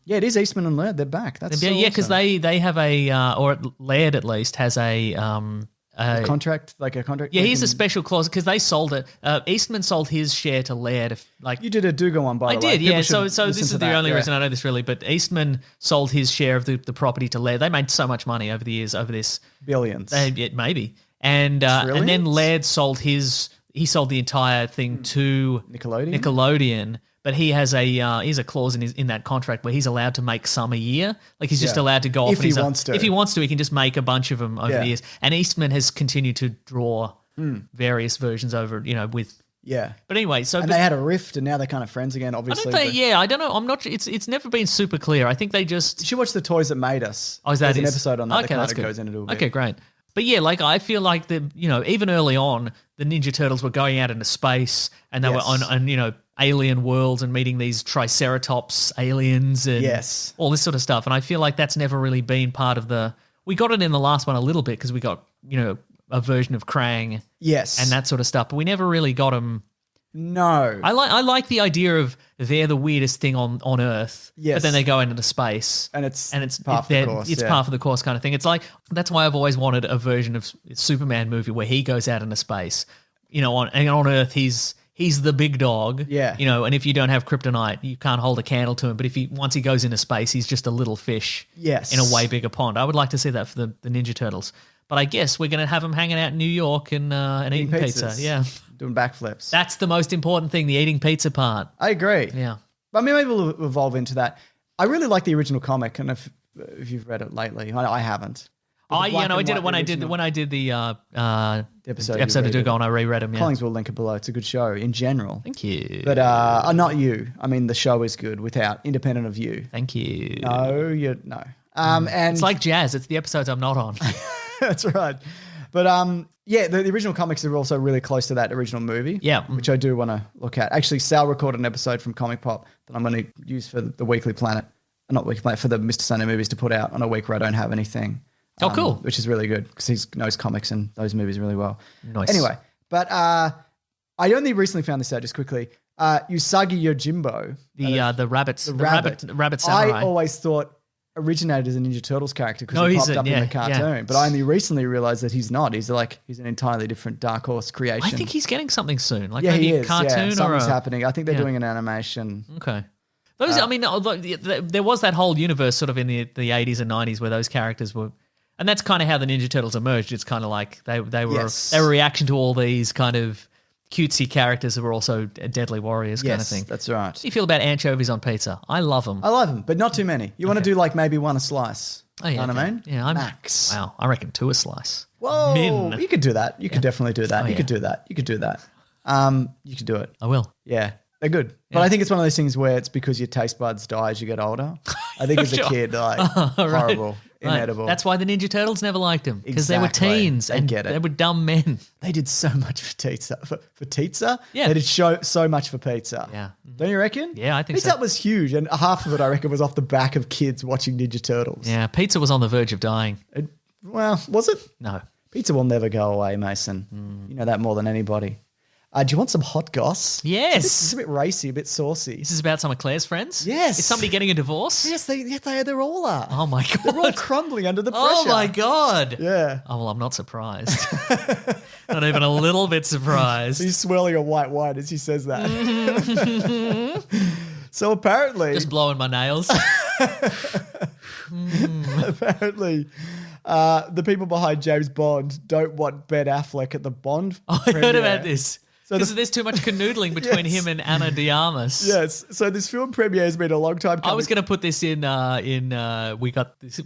Yeah, it is Eastman and Laird. They're back. That's because awesome. they have or Laird at least has a contract, Yeah, he's a special clause because they sold it. Eastman sold his share to Laird. You did a Duga one, by the way. I did, yeah. So this is the only reason I know this really. But Eastman sold his share of the property to Laird. They made so much money over the years over this. Billions. Maybe. And then Laird sold he sold the entire thing to Nickelodeon. But he has a clause in that contract where he's allowed to make some a year. Like he's just allowed to go off. If he wants to. If he wants to, he can just make a bunch of them over the years. And Eastman has continued to draw various versions over, with. Yeah. But anyway, they had a rift and now they're kind of friends again, obviously. I don't know. I'm not. It's never been super clear. I think they just. You should watch The Toys That Made Us. Oh, There's an episode on that that kind of goes into it a bit. Okay, great. But yeah, like I feel like even early on, the Ninja Turtles were going out into space and they were on alien worlds and meeting these Triceratops aliens and all this sort of stuff. And I feel like that's never really been part of we got it in the last one a little bit because we got, a version of Krang. Yes. And that sort of stuff. But we never really got them. No. I like the idea of they're the weirdest thing on Earth. Yes. But then they go into space. And it's part of the course. It's part of the course kind of thing. It's like, that's why I've always wanted a version of Superman movie where he goes out into space. On Earth he's the big dog. Yeah. And if you don't have kryptonite, you can't hold a candle to him. But once he goes into space, he's just a little fish. Yes. In a way bigger pond. I would like to see that for the Ninja Turtles. But I guess we're going to have them hanging out in New York and eating pizza. Yeah. Doing backflips. That's the most important thing, the eating pizza part. I agree. Yeah. But maybe we'll evolve into that. I really like the original comic, and if you've read it lately, I haven't. I did it when I did the episode of Dugo, and I reread them. Yeah. Collings will link it below. It's a good show in general. Thank you. But not you. I mean, the show is good independent of you. Thank you. No. And it's like jazz. It's the episodes I'm not on. That's right. But yeah, the original comics are also really close to that original movie. Yeah. Which I do want to look at. Actually, Sal recorded an episode from Comic Pop that I'm going to use for the Weekly Planet. Not Weekly Planet, for the Mr. Sunday movies to put out on a week where I don't have anything. Oh, cool. Which is really good because he knows comics and those movies really well. Nice. Anyway, but I only recently found this out just quickly. Usagi Yojimbo. The rabbit samurai. I always thought originated as a Ninja Turtles character because No, he he's popped a- up yeah, in the cartoon. yeah. But I only recently realized that he's not. He's an entirely different Dark Horse creation. I think he's getting something soon. Like yeah, maybe he a is. cartoon yeah, or something's a... happening. I think they're Yeah. doing an animation. Okay. Those, I mean, there was that whole universe sort of in the 80s and 90s where those characters were, and that's kind of how the Ninja Turtles emerged. It's kind of like they were Yes. a reaction to all these kind of cutesy characters who were also deadly warriors kind of Yes, thing. that's right. How do you feel about anchovies on pizza? I love them. I love them, but not too many. You want to do like maybe one a slice. Oh, yeah, You know what I okay. mean? Yeah, Max. Wow, I reckon 2 a slice. Whoa, Min. you could do that. You could definitely do that. Oh, you yeah. could do that. You could do that. You could do it. I will. Yeah, they're good. But I think it's one of those things where it's because your taste buds die as you get older. I think as a Sure. kid, like Right. horrible, Right. inedible. That's why the Ninja Turtles never liked him because they were Exactly. teens They and get it. they were dumb men. They did so much for pizza. For pizza? Yeah. They did so much for pizza. Yeah. Don't you reckon? Yeah, I think pizza so. was huge, and half of it, I reckon, was off the back of kids watching Ninja Turtles. Yeah, pizza was on the verge of dying. Well, was it? No. Pizza will never go away, Mason. You know that more than anybody. Do you want some hot goss? Yes. It's a bit racy, a bit saucy. This is about some of Claire's friends? Yes. Is somebody getting a divorce? Yes, they're all are. Oh, my God. They're all crumbling under the pressure. Oh, my God. Yeah. Oh, well, I'm not surprised. Not even a little bit surprised. He's swirling a white wine as he says that. So apparently, Just blowing my nails. apparently, the people behind James Bond don't want Ben Affleck at the Bond. Oh, I heard premiere. about this. So Because there's too much canoodling between Yes. him and Ana de Armas. Yes. So this film premiere has been a long time coming. I was going to put this in we got this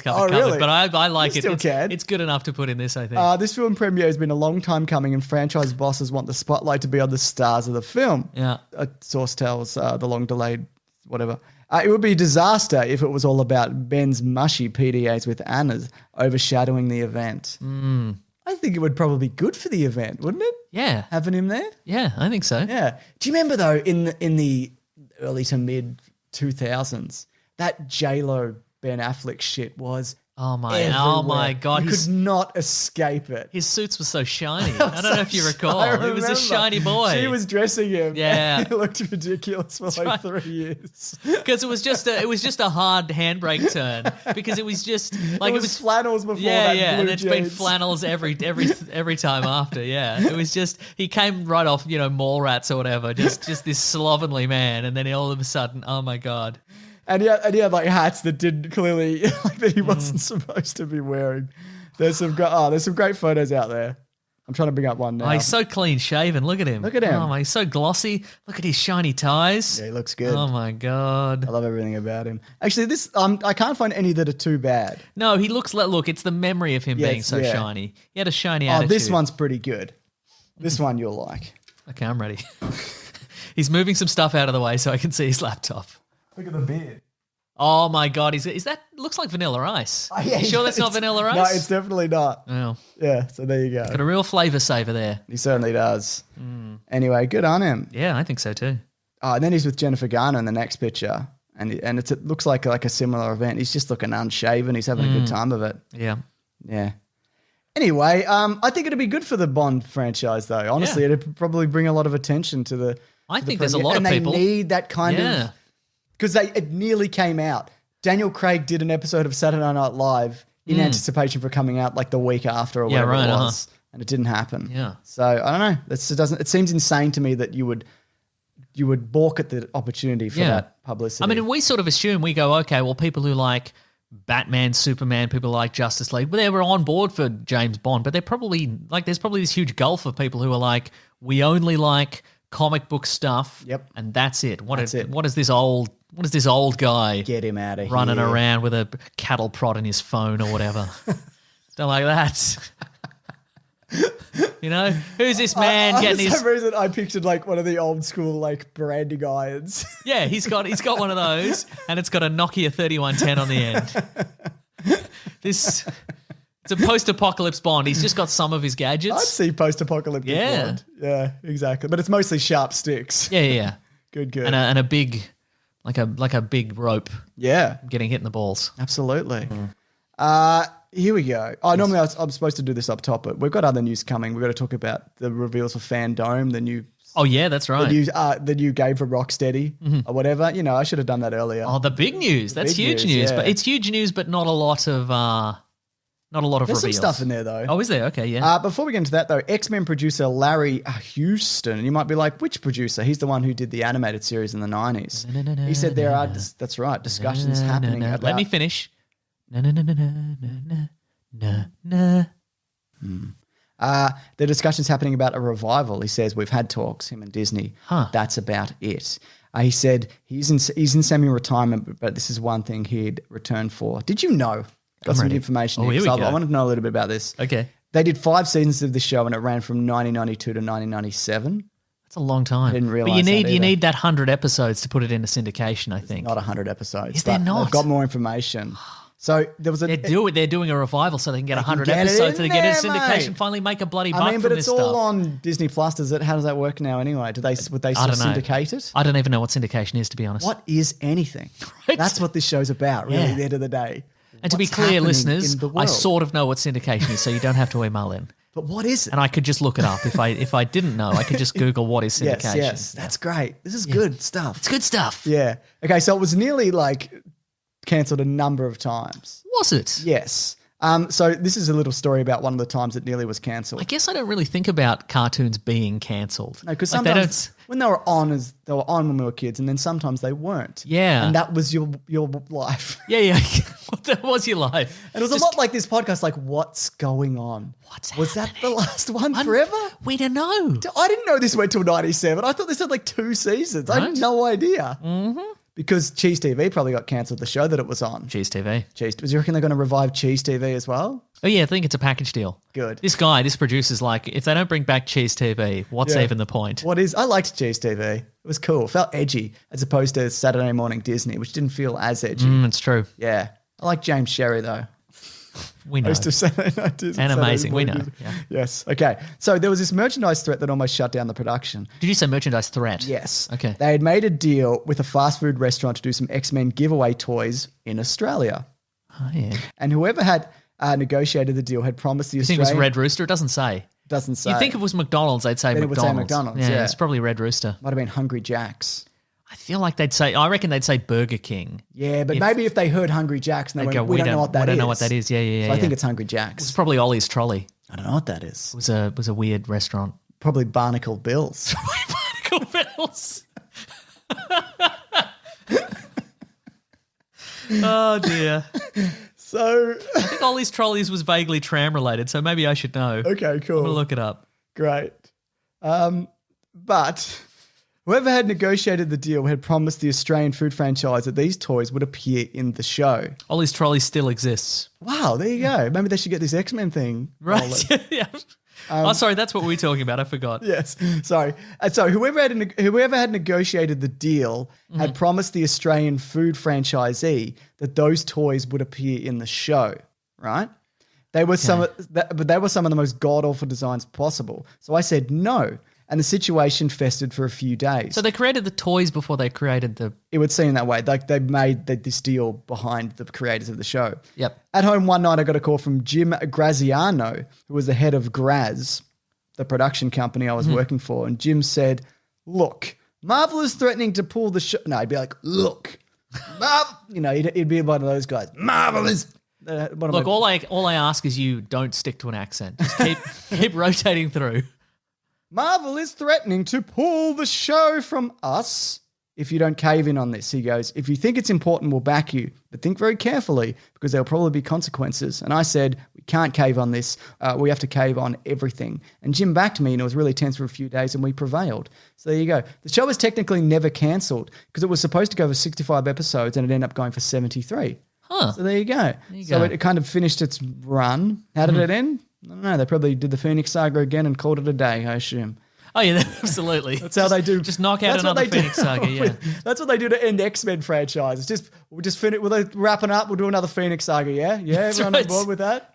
covered. Oh, really? But I like You it. still It's, can. it's good enough to put in this, I think. This film premiere has been a long time coming, and franchise bosses want the spotlight to be on the stars of the film. Yeah. A source tells the long delayed whatever. It would be a disaster if it was all about Ben's mushy PDAs with Anna's overshadowing the event. I think it would probably be good for the event, wouldn't it? Yeah. Having him there. Yeah, I think so. Yeah. Do you remember though in the early to mid 2000s that J-Lo Ben Affleck shit was Oh my everywhere. God. You could not escape it. His suits were so shiny. I don't know if you recall. I He was a remember. shiny boy. She was dressing him. Yeah. It looked ridiculous for like 3 years. Because it was just a hard handbrake turn. Because it was just like it was flannels before yeah, that. yeah, blue and it's been jeans. flannels every time after. Yeah, it was just he came right off Mallrats or whatever, just this slovenly man, and then all of a sudden, oh my God. And he had like hats that didn't clearly like that he wasn't supposed to be wearing. There's some great photos out there. I'm trying to bring up one now. Oh, he's so clean shaven. Look at him. Look at him. Oh my, he's so glossy. Look at his shiny ties. Yeah, he looks good. Oh my God. I love everything about him. Actually, this I can't find any that are too bad. No, he looks like. Look, it's the memory of him being so yeah. shiny. He had a shiny Oh, attitude. this one's pretty good. This one you'll like. Okay, I'm ready. He's moving some stuff out of the way so I can see his laptop. Look at the beard. Oh my God, is that looks like Vanilla Ice? Oh, yeah, You sure that's not it's- Vanilla Ice? No, it's definitely not. Oh, Yeah, so there you go. got a real flavour saver there. He certainly does. Anyway, good on him. Yeah, I think so too. Oh, and then he's with Jennifer Garner in the next picture, and it looks like a similar event. He's just looking unshaven. He's having a good time of it. Yeah. Yeah. Anyway, I think it'd be good for the Bond franchise, though. Honestly, Yeah. it'd probably bring a lot of attention to the. I to think the there's a premiere. lot of and people. they need that kind Yeah. of because it nearly came out. Daniel Craig did an episode of Saturday Night Live in anticipation for coming out like the week after or Yeah, whatever right, it was, and it didn't happen. Yeah. So I don't know. It seems insane to me that you would balk at the opportunity for Yeah. that publicity. I mean, we sort of assume we go, okay, well, people who like Batman, Superman, people who like Justice League, well, they were on board for James Bond, but they're probably like, there's probably this huge gulf of people who are like, we only like comic book stuff. Yep. And that's it. What That's it. What is this old guy get him out of running here. around with a cattle prod in his phone or whatever? Don't like that. Who's this man getting For his? some reason, I pictured like one of the old school like branding irons. Yeah, he's got one of those, and it's got a Nokia 3110 on the end. This It's a post-apocalypse Bond. He's just got some of his I'd gadgets. see post-apocalyptic Bond. Yeah, exactly. But it's mostly sharp sticks. Yeah. Good. And a big, like a big rope. Yeah. Getting hit in the balls. Absolutely. Here we go. Normally I'm supposed to do this up top, but we've got other news coming. We've got to talk about the reveals for Fandome, the new... Oh, yeah, that's right. The new game for Rocksteady or whatever. I should have done that earlier. Oh, the big news. That's huge news. Yeah. But it's huge news, but not a lot of There's reveals. some stuff in there, though. Oh, is there? Okay, yeah. Before we get into that, though, X-Men producer Larry Houston, and you might be like, which producer? He's the one who did the animated series in the 90s. He said there are, that's right, discussions happening about... Let me finish. The discussion's happening about a revival. He says, we've had talks, him and Disney. That's about it. He said he's in semi-retirement, but this is one thing he'd return for. Did you know? Got some information here. Here we go. I wanted to know a little bit about this. Okay. They did 5 seasons of the show and it ran from 1992 to 1997. That's a long time. I didn't realise But that you need that 100 episodes to put it into syndication, I think. Not 100 episodes. Is there not? They've got more information. So there was They're doing a revival so they can get 100 episodes so they get into syndication, finally make a bloody buck from but this it's stuff. all on Disney Plus. How does that work now anyway? Would they still syndicate it? I don't even know what syndication is, to be honest. What is anything? Right? That's what this show's about, really, at the end of the day. And to be clear, listeners, I sort of know what syndication is, so you don't have to email in. But what is it? And I could just look it up. If I didn't know, I could just Google what is syndication. Yes, that's great. This is good stuff. It's good stuff. Yeah. Okay, so it was nearly cancelled a number of times. Was it? Yes. So this is a little story about one of the times it nearly was cancelled. I guess I don't really think about cartoons being cancelled. No, because sometimes when they were on when we were kids, and then sometimes they weren't. Yeah. And that was your life. Yeah. That was your life. And it was a lot like this podcast, like, what's going on? Was that the last one forever? We don't know. I didn't know this went till 97. I thought this had 2 seasons. Right? I had no idea. Mm-hmm. Because Cheese TV probably got cancelled, the show that it was on. Cheese TV. Do you reckon they're going to revive Cheese TV as well? Oh, yeah, I think it's a package deal. Good. This producer's like, if they don't bring back Cheese TV, what's even the point? I liked Cheese TV. It was cool. It felt edgy as opposed to Saturday Morning Disney, which didn't feel as edgy. It's true. Yeah. I like James Sherry, though. We know. Most of Saturday Night Disney. And amazing. We know. Yeah. Yes. Okay. So there was this merchandise threat that almost shut down the production. Did you say merchandise threat? Yes. Okay. They had made a deal with a fast food restaurant to do some X-Men giveaway toys in Australia. Oh, yeah. And whoever had negotiated the deal had promised the Australian... You think it was Red Rooster? It doesn't say. Doesn't say. You think if it was McDonald's, they'd say McDonald's. It would say McDonald's, yeah. It's probably Red Rooster. Might have been Hungry Jack's. I reckon they'd say Burger King. Yeah, but maybe if they heard Hungry Jack's and they went, we don't know what that is. We don't know what that is. Yeah. So I think it's Hungry Jack's. It's probably Ollie's Trolley. I don't know what that is. It was a weird restaurant. Probably Barnacle Bill's. Barnacle Bill's. Oh, dear. So I think Ollie's Trolleys was vaguely tram related, so maybe I should know. Okay, cool. I'm going to look it up. Great. But whoever had negotiated the deal had promised the Australian food franchise that these toys would appear in the show. Ollie's Trolley still exists. Wow, there you go. Maybe they should get this X-Men thing. Right. Yeah. Sorry, that's what we were talking about. I forgot. Yes, sorry. And so whoever had negotiated the deal had promised the Australian food franchisee that those toys would appear in the show, right? They were but they were some of the most god-awful designs possible. So I said no, and the situation festered for a few days. So they created the toys before they created the... It would seem that way. Like they made this deal behind the creators of the show. Yep. At home one night I got a call from Jim Graziano, who was the head of Graz, the production company I was working for. And Jim said, look, Marvel is threatening to pull the show. No, he'd be like, look, Marvel. He'd be one of those guys. Marvel is... Look, all I ask is you don't stick to an accent. Just keep rotating through. Marvel is threatening to pull the show from us if you don't cave in on this. He goes, if you think it's important, we'll back you, but think very carefully because there'll probably be consequences. And I said, we can't cave on this. We have to cave on everything. And Jim backed me and it was really tense for a few days and we prevailed. So there you go. The show was technically never cancelled because it was supposed to go for 65 episodes and it ended up going for 73. Huh. So there you go. It kind of finished its run. How did it end? I don't know. They probably did the Phoenix Saga again and called it a day, I assume. Oh, yeah, absolutely. That's how they do. Just knock out another Phoenix Saga, yeah. That's what they do to end X-Men franchise. We'll just finish. We'll wrap it up. We'll do another Phoenix Saga, yeah? Yeah, everyone on board with that?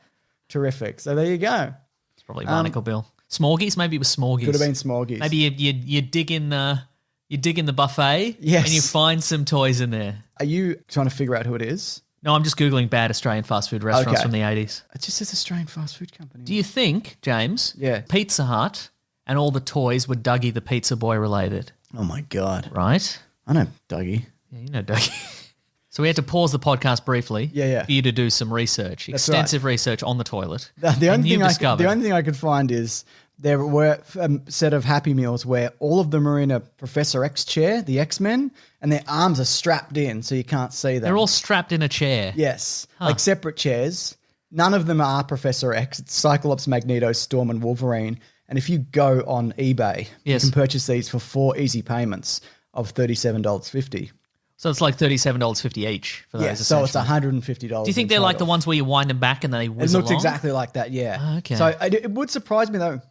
Terrific. So there you go. It's probably Barnacle Bill. Smorgies? Maybe it was Smorgies. Could have been Smorgies. Maybe you dig in the buffet Yes. and you find some toys in there. Are you trying to figure out who it is? No, I'm just Googling bad Australian fast food restaurants from the 80s. It just says Australian fast food company. Do you think, James, Yeah. Pizza Hut and all the toys were Dougie the Pizza Boy related? Oh, my God. Right? I know Dougie. Yeah, you know Dougie. So we had to pause the podcast briefly Yeah. for you to do some research, extensive research on the toilet. The only thing I could find is there were a set of Happy Meals where all of them are in a Professor X chair, the X-Men, and their arms are strapped in so you can't see them. They're all strapped in a chair. Yes, like separate chairs. None of them are Professor X. It's Cyclops, Magneto, Storm, and Wolverine. And if you go on eBay, you can purchase these for 4 easy payments of $37.50. So it's like $37.50 each for those. Yeah, so it's $150. Do you think they're like the ones where you wind them back and they whiz It looks along? exactly like that, yeah. Oh, okay. So it would surprise me, though,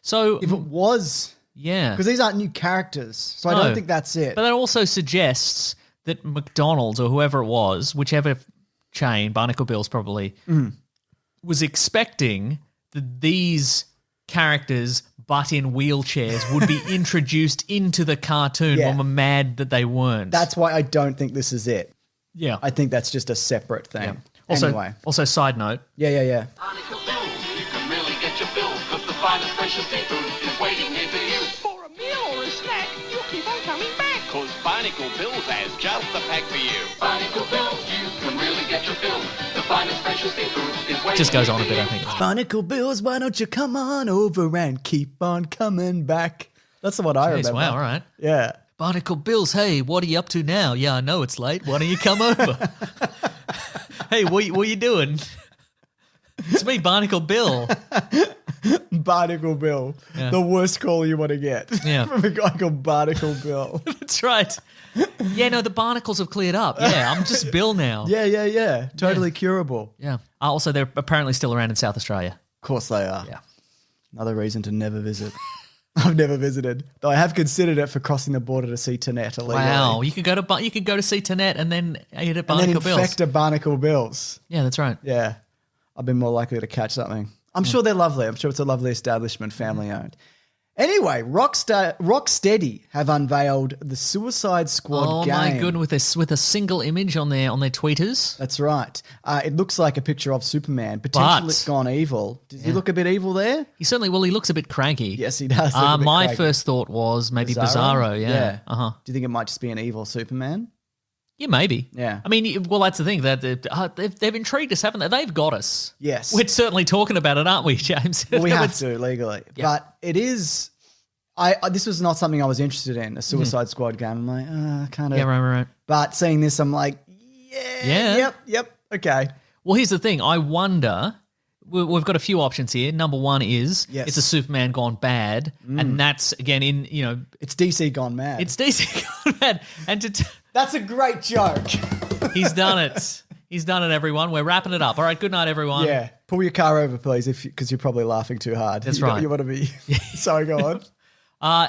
So if it was... yeah. Because these aren't new characters, so I don't think that's it. But that also suggests that McDonald's or whoever it was, whichever chain, Barnacle Bill's probably, was expecting that these characters, but in wheelchairs, would be introduced into the cartoon when we're mad that they weren't. That's why I don't think this is it. Yeah. I think that's just a separate thing. Yeah. Also, side note. Yeah. Barnacle Bill, you can really get your fill, because the finest precious seafood is waiting here for you. For a meal or a snack, you'll keep on coming back. Because Barnacle Bill's has just the pack for you. Barnacle Bill, you can really get your fill. The finest precious seafood is waiting Just goes here on a for bit, you. I think. Barnacle Bills, why don't you come on over and keep on coming back? That's the one I remember. Wow, all right. Yeah. Barnacle Bills, hey, what are you up to now? Yeah, I know it's late. Why don't you come over? Hey, what you doing? It's me, Barnacle Bill. Barnacle Bill. Yeah. The worst call you want to get. Yeah. From a guy called Barnacle Bill. That's right. Yeah, no, the barnacles have cleared up. Yeah, I'm just Bill now. Yeah. Totally curable. Yeah. Also, they're apparently still around in South Australia. Of course they are. Yeah. Another reason to never visit. I've never visited, though I have considered it for crossing the border to see TMNT illegally. Wow, you could go to see TMNT and then eat at Barnacle and then Bill's. infect a Barnacle Bills. Yeah, that's right. Yeah. I've been more likely to catch something. I'm sure they're lovely. I'm sure it's a lovely establishment, family owned. Anyway, Rocksteady have unveiled the Suicide Squad game. Oh my goodness, with a single image on their tweeters. That's right. It looks like a picture of Superman, potentially gone evil. Does he look a bit evil there? He looks a bit craggy. Yes, he does. Look a bit my craggy. firbeen thought was maybe Bizarro. Yeah. Do you think it might just be an evil Superman? Yeah, maybe. Yeah. I mean, well, that's the thing. That they've intrigued us, haven't they? They've got us. Yes. We're certainly talking about it, aren't we, James? Well, we have to legally. Yeah. But it is... this was not something I was interested in, a Suicide Squad game. I'm like, kind of... Yeah, right. But seeing this, I'm like, Yeah. Yep, okay. Well, here's the thing. I wonder... We've got a few options here. Number one is it's a Superman gone bad, and that's, again, It's DC gone mad. it's DC gone bad. And That's a great joke. he's done it. He's done it, everyone. We're wrapping it up. All right, good night, everyone. Yeah. Pull your car over, please, because you're probably laughing too hard. That's You right. You want to be... Sorry, go on.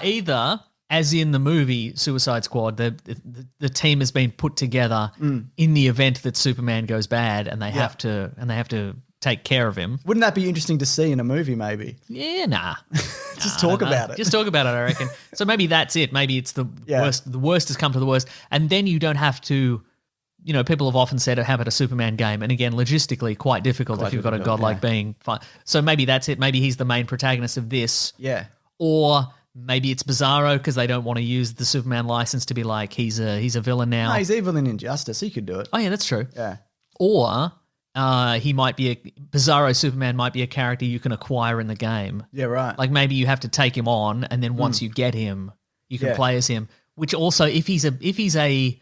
Either, as in the movie Suicide Squad, the team has been put together in the event that Superman goes bad, and they have to take care of him. Wouldn't that be interesting to see in a movie, maybe? Yeah, nah. Just talk about it. Just talk about it, I reckon. So maybe that's it. Maybe it's the worst. The worst has come to the worst, and then you don't have to. People have often said how about a Superman game, and again, logistically, quite difficult if you've got a godlike being. So maybe that's it. Maybe he's the main protagonist of this. Yeah. Or maybe it's Bizarro because they don't want to use the Superman license to be like he's a villain now. No, he's evil in Injustice. He could do it. Oh yeah, that's true. Yeah. Or he might be Bizarro Superman might be a character you can acquire in the game. Yeah, right. Like maybe you have to take him on, and then once you get him, you can play as him. Which also, if he's a DNA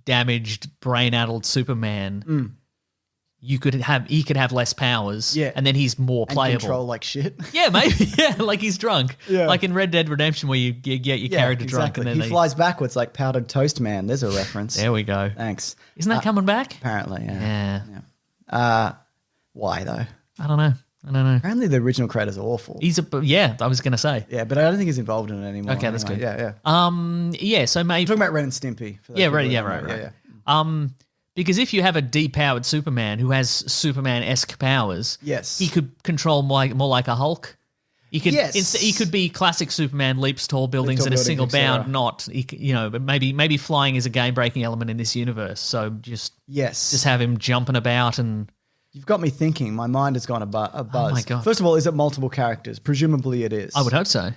damaged, brain addled Superman, he could have less powers. Yeah. And then he's more and playable. control like shit. Yeah, maybe. Yeah, like he's drunk. Yeah. Like in Red Dead Redemption where you get your character drunk and then he flies backwards like Powdered Toast Man. There's a reference. There we go. Thanks. Isn't that coming back? Apparently, yeah. Why though? I don't know. Apparently the original creator's awful. I was going to say. Yeah, but I don't think he's involved in it anymore. Okay, that's good. Yeah. Yeah, so maybe... I'm talking about Ren and Stimpy. For those Yeah, people right, who yeah, don't right, know. right. Because if you have a depowered Superman who has Superman-esque powers, Yes. he could control more like a Hulk. He could Yes. he could be classic Superman, leaps tall buildings tall in a buildings, single etc. bound, not but maybe flying is a game-breaking element in this universe. So just have him jumping about and You've got me thinking. My mind has gone a buzz. Oh my God. First of all, is it multiple characters? Presumably it is. I would hope so.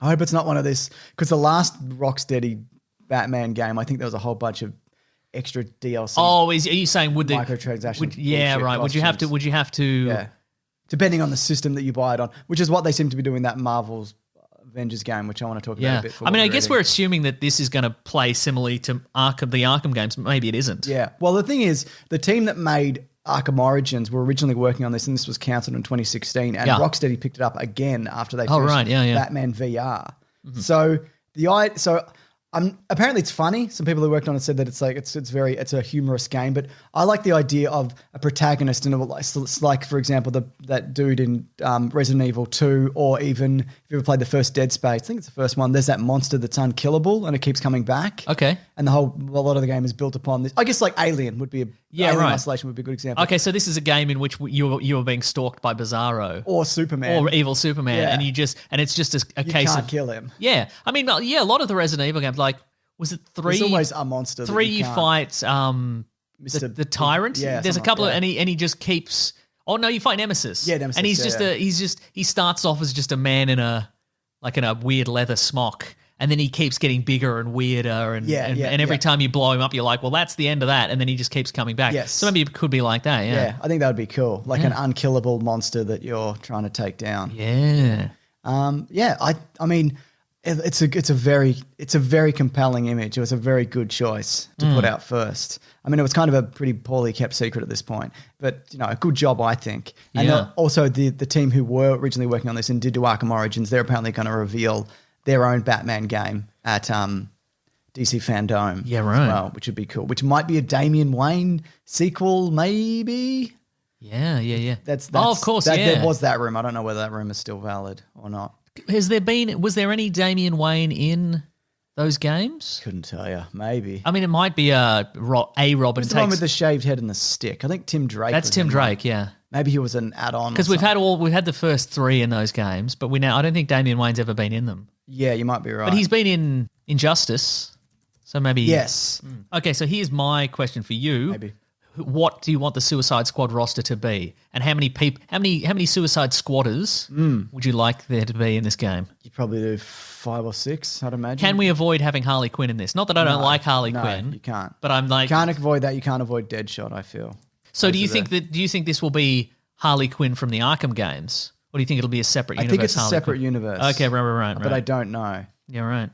I hope it's not one of this, because the last Rocksteady Batman game, I think there was a whole bunch of extra DLC. Oh, are you saying would the microtransaction? right. Would you have to? Yeah, depending on the system that you buy it on, which is what they seem to be doing in that Marvel's Avengers game, which I want to talk about Yeah, a bit. I mean, I guess we're assuming that this is going to play similarly to the Arkham games. Maybe it isn't. Yeah. Well, the thing is, the team that made Arkham Origins were originally working on this, and this was cancelled in 2016, and Rocksteady picked it up again after they finished Batman VR. Mm-hmm. So apparently it's funny. Some people who worked on it said that it's a humorous game, but I like the idea of a protagonist, and it's like, for example, that dude in Resident Evil 2, or even if you ever played the first Dead Space, I think it's the first one. There's that monster that's unkillable and it keeps coming back. Okay, and a lot of the game is built upon this. I guess like Alien would be Alien Isolation would be a good example. Okay, so this is a game in which you were being stalked by Bizarro or Superman or evil Superman, and it's just a case you can't of kill him. Yeah, I mean, a lot of the Resident Evil games, like, was it 3? There's always a monster. You fight the tyrant. Yeah, there's a couple of, and he just keeps. Oh no, you fight Nemesis. Yeah, Nemesis. And he starts off as just a man in a weird leather smock. And then he keeps getting bigger and weirder, and every time you blow him up, you're like, well, that's the end of that, and then he just keeps coming back. Yes. So maybe it could be like that, Yeah, I think that would be cool, like an unkillable monster that you're trying to take down. Yeah. I mean, it's a very compelling image. It was a very good choice to put out first. I mean, it was kind of a pretty poorly kept secret at this point, but a good job, I think. And also the team who were originally working on this and did do Arkham Origins, they're apparently going to reveal their own Batman game at DC Fandome, as well, which would be cool. Which might be a Damian Wayne sequel, maybe. Yeah. That's of course. There was that rumor. I don't know whether that rumor is still valid or not. Was there any Damian Wayne in those games? Couldn't tell you. Maybe. I mean, it might be a Robin. It's the one with the shaved head and the stick. I think Tim Drake. That's Tim Drake. Yeah. Maybe he was an add-on. Because we've had the first 3 in those games, but I don't think Damian Wayne's ever been in them. Yeah, you might be right. But he's been in Injustice, so maybe. Yes. Okay, so here's my question for you. Maybe. What do you want the Suicide Squad roster to be, and how many Suicide Squatters would you like there to be in this game? You'd probably do 5 or 6, I'd imagine. Can we avoid having Harley Quinn in this? Not that I don't like Harley Quinn. You can't. But I'm like, you can't avoid that. You can't avoid Deadshot, I feel. So do you think this will be Harley Quinn from the Arkham games, or do you think it'll be a separate universe? I think it's a separate universe. Okay, right. But I don't know. Yeah, right.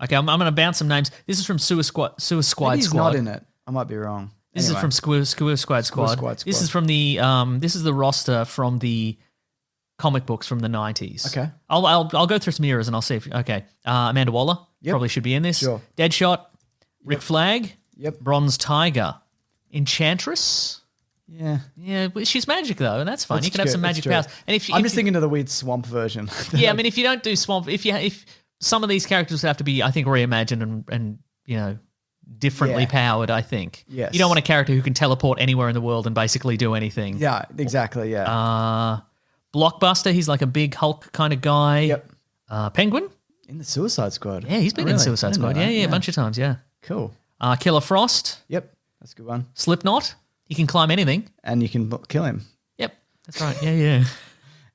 Okay, I'm going to bounce some names. This is from Suicide Squad. He's not in it. I might be wrong. This is from Suicide Squad. This is from the this is the roster from the comic books from the 90s. Okay. I'll go through some eras and I'll see if Amanda Waller probably should be in this. Sure. Deadshot, Rick Flag, Yep. Bronze Tiger, Enchantress. Yeah, but she's magic though, and that's fine. That's you can have some magic powers. And I'm just thinking of the weird swamp version. Yeah, I mean, if you don't do swamp, if some of these characters have to be, I think, reimagined and differently powered. I think. Yes. You don't want a character who can teleport anywhere in the world and basically do anything. Yeah, exactly. Yeah. Blockbuster, he's like a big Hulk kind of guy. Yep. Penguin In the Suicide Squad. Yeah, he's been in Suicide Squad. Yeah, a bunch of times. Yeah. Cool. Killer Frost. Yep, that's a good one. Slipknot. He can climb anything. And you can kill him. Yep, that's right. Yeah.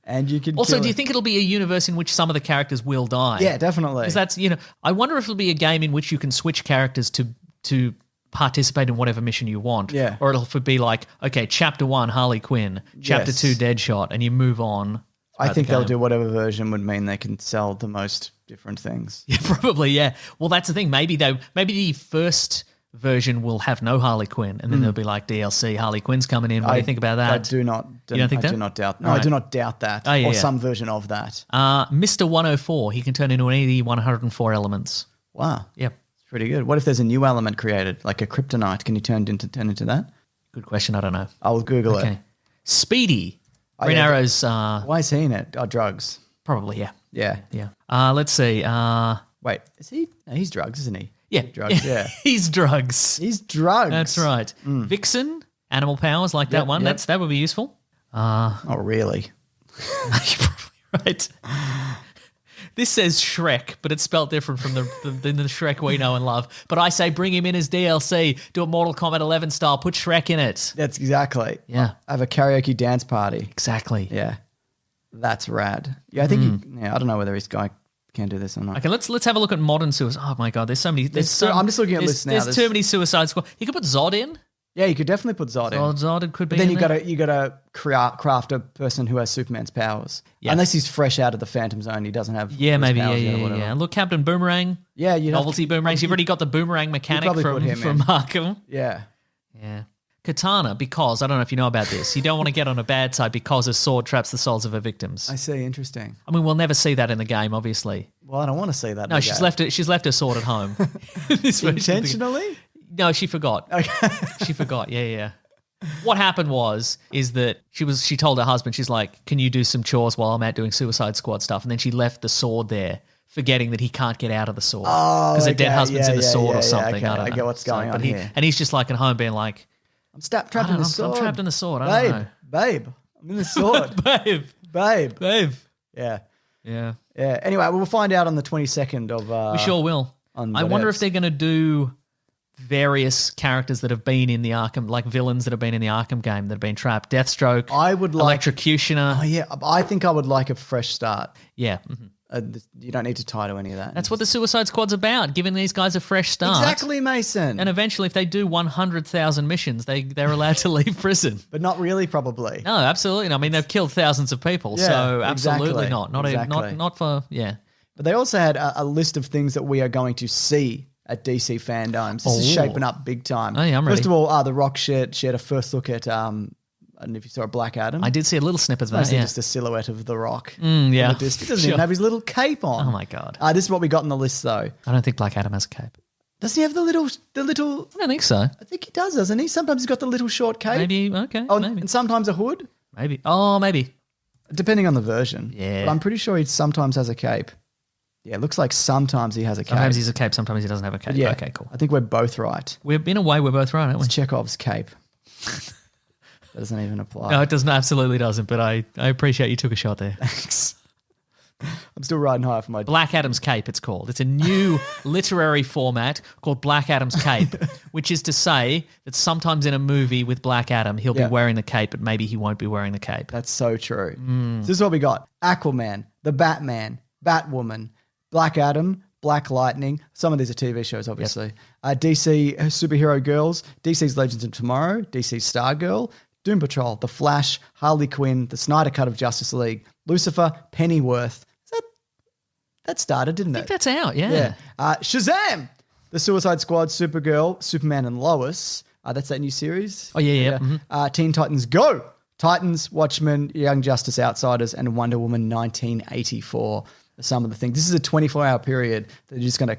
And you can also, do you think it'll be a universe in which some of the characters will die? Yeah, definitely. Because that's, I wonder if it'll be a game in which you can switch characters to participate in whatever mission you want. Yeah. Or it'll be like, okay, chapter 1, Harley Quinn, chapter 2, Deadshot, and you move on. I think they'll do whatever version would mean they can sell the most different things. Yeah, probably, yeah. Well, that's the thing. Maybe the first version will have no Harley Quinn, and then there'll be like DLC, Harley Quinn's coming in. What do you think about that? I do not. You don't think that? I do not doubt. No, I do not doubt that. Or some version of that. Mr. 104, he can turn into any of the 104 elements. Wow. Yep. It's pretty good. What if there's a new element created, like a kryptonite? Can you turn into that? Good question. I don't know. I'll Google it. Speedy. Green Arrow's... why is he in it? Drugs. Probably, yeah. Yeah. Yeah. Let's see. Wait, is he? No, he's drugs, isn't he? Yeah. Drugs, yeah. He's drugs. He's drugs. That's right. Vixen, animal powers like that one. yep. That would be useful. Oh, really? You're probably right. This says Shrek, but it's spelled different from the Shrek we know and love. But I say bring him in as DLC. Do it Mortal Kombat 11 style. Put Shrek in it. That's exactly. Yeah. Have a karaoke dance party. Exactly. Yeah. That's rad. Yeah, I think I don't know whether this guy can do this or not. Okay, let's have a look at modern suicide. Oh my god, there's so many. I'm just looking at lists now. There's too many Suicide Squad. You could put Zod in. Yeah, you could definitely put Zod in. Zod could be. But then in you gotta craft a person who has Superman's powers. Yeah. Unless he's fresh out of the Phantom Zone, he doesn't have. Yeah, his maybe. powers yet or Yeah. whatever. Look, Captain Boomerang. Yeah, you novelty boomerangs. You've already got the boomerang mechanic probably from put him in. Arkham. Yeah. Yeah. Katana, because I don't know if you know about this. You don't want to get on a bad side because a sword traps the souls of her victims. I see. Interesting. I mean, we'll never see that in the game, obviously. Well, I don't want to see that. No, she's left her sword at home. This version of the game. Intentionally? No, she forgot. Okay. She forgot. Yeah. What happened is that she told her husband, she's like, can you do some chores while I'm out doing Suicide Squad stuff? And then she left the sword there, forgetting that he can't get out of the sword. Because her dead husband's in the sword or something. Okay. I don't know. get what's going on here. And he's just like at home being like, I'm trapped in the sword. I'm trapped in the sword. I don't know. Babe, I'm in the sword. Babe. Yeah. Anyway, we'll find out on the 22nd of... we sure will. I wonder if they're going to do various characters that have been in the Arkham, like villains that have been in the Arkham game that have been trapped. Deathstroke, I would like... Electrocutioner. Oh, yeah. I think I would like a fresh start. Yeah. You don't need to tie to any of that. That's what the Suicide Squad's about, giving these guys a fresh start. Exactly, Mason. And eventually, if they do 100,000 missions, they're allowed to leave prison. But not really, probably. No, absolutely not. I mean, they've killed thousands of people, Yeah, so absolutely exactly. not. Not for, yeah. But they also had a list of things that we are going to see at DC Fandomes. This is shaping up big time. Oh, yeah, I'm ready. First of all, The Rock shared a first look at, I don't know if you saw Black Adam. I did see a little snippet of that, Mostly yeah. just a silhouette of The Rock. Yeah. He doesn't even have his little cape on. Oh, my God. This is what we got on the list, though. I don't think Black Adam has a cape. Doesn't he have the little? I don't think so. I think he does, doesn't he? Sometimes he's got the little short cape. Maybe, okay, Oh, maybe. and sometimes a hood. Maybe. Oh, maybe. Depending on the version. Yeah. But I'm pretty sure he sometimes has a cape. Yeah, it looks like sometimes he has a cape. Sometimes he's a cape, sometimes he doesn't have a cape. Yeah. Okay, cool. I think we're both right. In a way, we're both right, aren't we? It's Chekhov's cape. That doesn't even apply. No, it doesn't. Absolutely doesn't. But I appreciate you took a shot there. Thanks. I'm still riding high for my... Black Adam's Cape, it's called. It's a new literary format called Black Adam's Cape, which is to say that sometimes in a movie with Black Adam, he'll be wearing the cape, but maybe he won't be wearing the cape. That's so true. So this is what we got. Aquaman, The Batman, Batwoman, Black Adam, Black Lightning. Some of these are TV shows, obviously. DC Superhero Girls, DC's Legends of Tomorrow, DC's Stargirl, Doom Patrol, The Flash, Harley Quinn, The Snyder Cut of Justice League, Lucifer, Pennyworth. That started, didn't it? I think that's out, yeah. Yeah. Shazam! The Suicide Squad, Supergirl, Superman and Lois. That's that new series. Oh, yeah. Mm-hmm. Teen Titans Go! Titans, Watchmen, Young Justice Outsiders, and Wonder Woman 1984. Some of the things. This is a 24-hour period. They're just going to...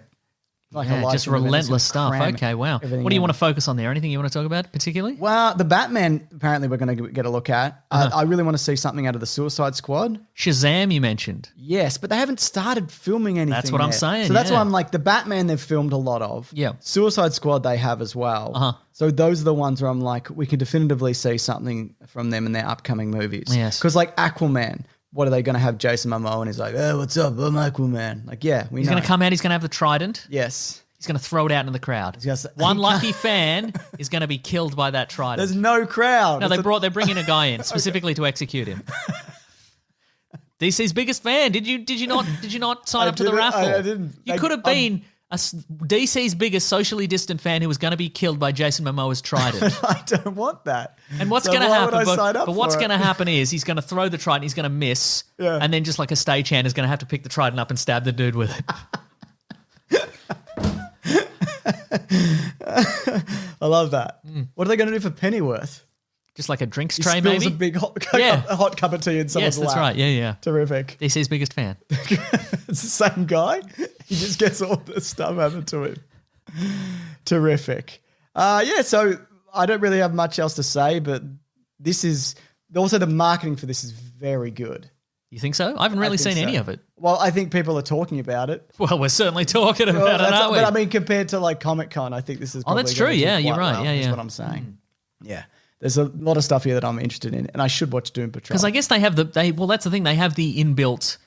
just relentless stuff. Okay, wow. What do you in. want to focus on there? Anything you want to talk about particularly? Well, the Batman, apparently we're going to get a look at. I really want to see something out of the Suicide Squad. Shazam, you mentioned. Yes, but they haven't started filming anything That's what I'm saying, So that's yeah. why I'm like, the Batman they've filmed a lot of. Yeah. Suicide Squad they have as well. So those are the ones where I'm like, we can definitively see something from them in their upcoming movies. Yes. Because like Aquaman, what are they going to have Jason Momoa and he's like, oh, what's up? I'm Aquaman. Like, yeah, we know. He's going to come out, he's going to have the trident. Yes. He's going to throw it out into the crowd. gonna say- One lucky fan is going to be killed by that trident. There's no crowd. No, they're bringing a guy in specifically to execute him. DC's biggest fan. Did you not sign up to the raffle? I didn't. You could have been DC's biggest socially distant fan who was going to be killed by Jason Momoa's trident. I don't want that. And what's So going to why would happen? I sign up But what's for it? going to happen is he's going to throw the trident, he's going to miss, and then just like a stagehand is going to have to pick the trident up and stab the dude with it. I love that. What are they going to do for Pennyworth? Just like a drinks He tray, spills maybe? a big hot, Yeah. a hot cup of tea in someone's Yes, that's lap. right. Yeah. Terrific. DC's biggest fan. It's the same guy. He just gets all this stuff happened to him. Terrific. So I don't really have much else to say, but this is also the marketing for this is very good. You think so? I haven't really seen any of it. Well, I think people are talking about it. Well, we're certainly talking about it, aren't we? But I mean, compared to like Comic-Con, I think this is probably that's true. Yeah, you're right. Yeah, That's what I'm saying. Yeah. There's a lot of stuff here that I'm interested in, and I should watch Doom Patrol. Because I guess they have that's the thing. They have the inbuilt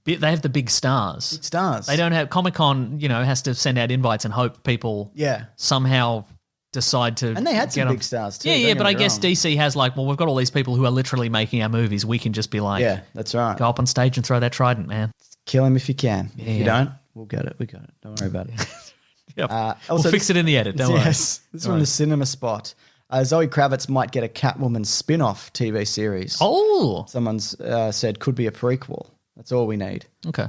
they have the big stars. Big stars. They don't have Comic-Con, has to send out invites and hope people somehow decide to. And they had some big stars too. Yeah, but I guess DC has we've got all these people who are literally making our movies. We can just be like, yeah, that's right. Go up on stage and throw that trident, man. Kill him if you can. If you don't, we'll get it. We got it. Don't worry about it. Yep. We'll fix it in the edit. Don't worry. Yes, this is from the Cinema Spot. Zoe Kravitz might get a Catwoman spin-off TV series. Oh. Someone's said could be a prequel. That's all we need. Okay.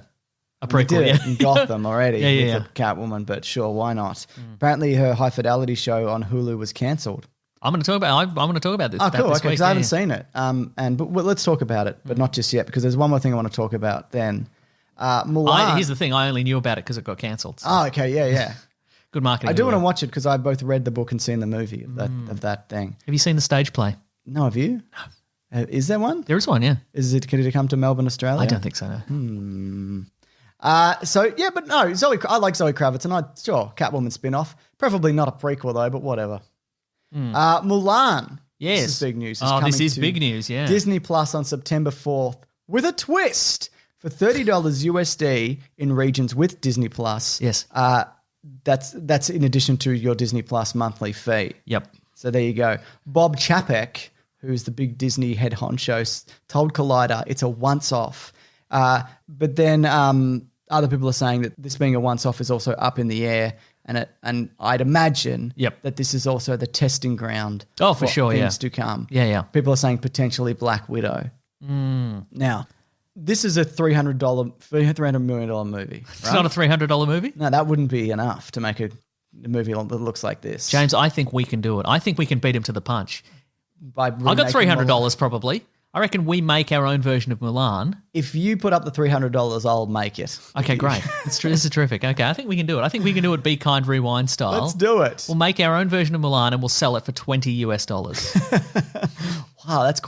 A We prequel, did it in Gotham already Yeah. with the Catwoman, but sure, why not? Apparently her high-fidelity show on Hulu was cancelled. I'm going to talk about this. Oh, cool. This Okay, because I haven't seen it. But let's talk about it, but not just yet, because there's one more thing I want to talk about then. Mulan. Here's the thing. I only knew about it because it got cancelled. So. Oh, okay. Yeah. Good marketing. I do want to watch it because I both read the book and seen the movie of that thing. Have you seen the stage play? No, have you? No. Is there one? There is one, yeah. Can it come to Melbourne, Australia? I don't think so, no. But no, I like Zoe Kravitz, and Catwoman spin-off. Preferably not a prequel though, but whatever. Mulan. Yes. This is big news. This is big news, yeah. Disney Plus on September 4th with a twist for $30 USD in regions with Disney Plus. Yes. That's in addition to your Disney Plus monthly fee. Yep. So there you go. Bob Chapek, who's the big Disney head honcho, told Collider it's a once-off. But then other people are saying that this being a once-off is also up in the air, and I'd imagine that this is also the testing ground. Oh, for sure, things to come. Yeah. People are saying potentially Black Widow. Now, this is a $300 million movie. Right? It's not a $300 movie? No, that wouldn't be enough to make a movie that looks like this. James, I think we can do it. I think we can beat him to the punch. I got $300 probably. I reckon we make our own version of Mulan. If you put up the $300, I'll make it. Okay, great. This is terrific. Okay, I think we can do it. I think we can do it Be Kind, Rewind style. Let's do it. We'll make our own version of Mulan and we'll sell it for $20 US. Wow, that's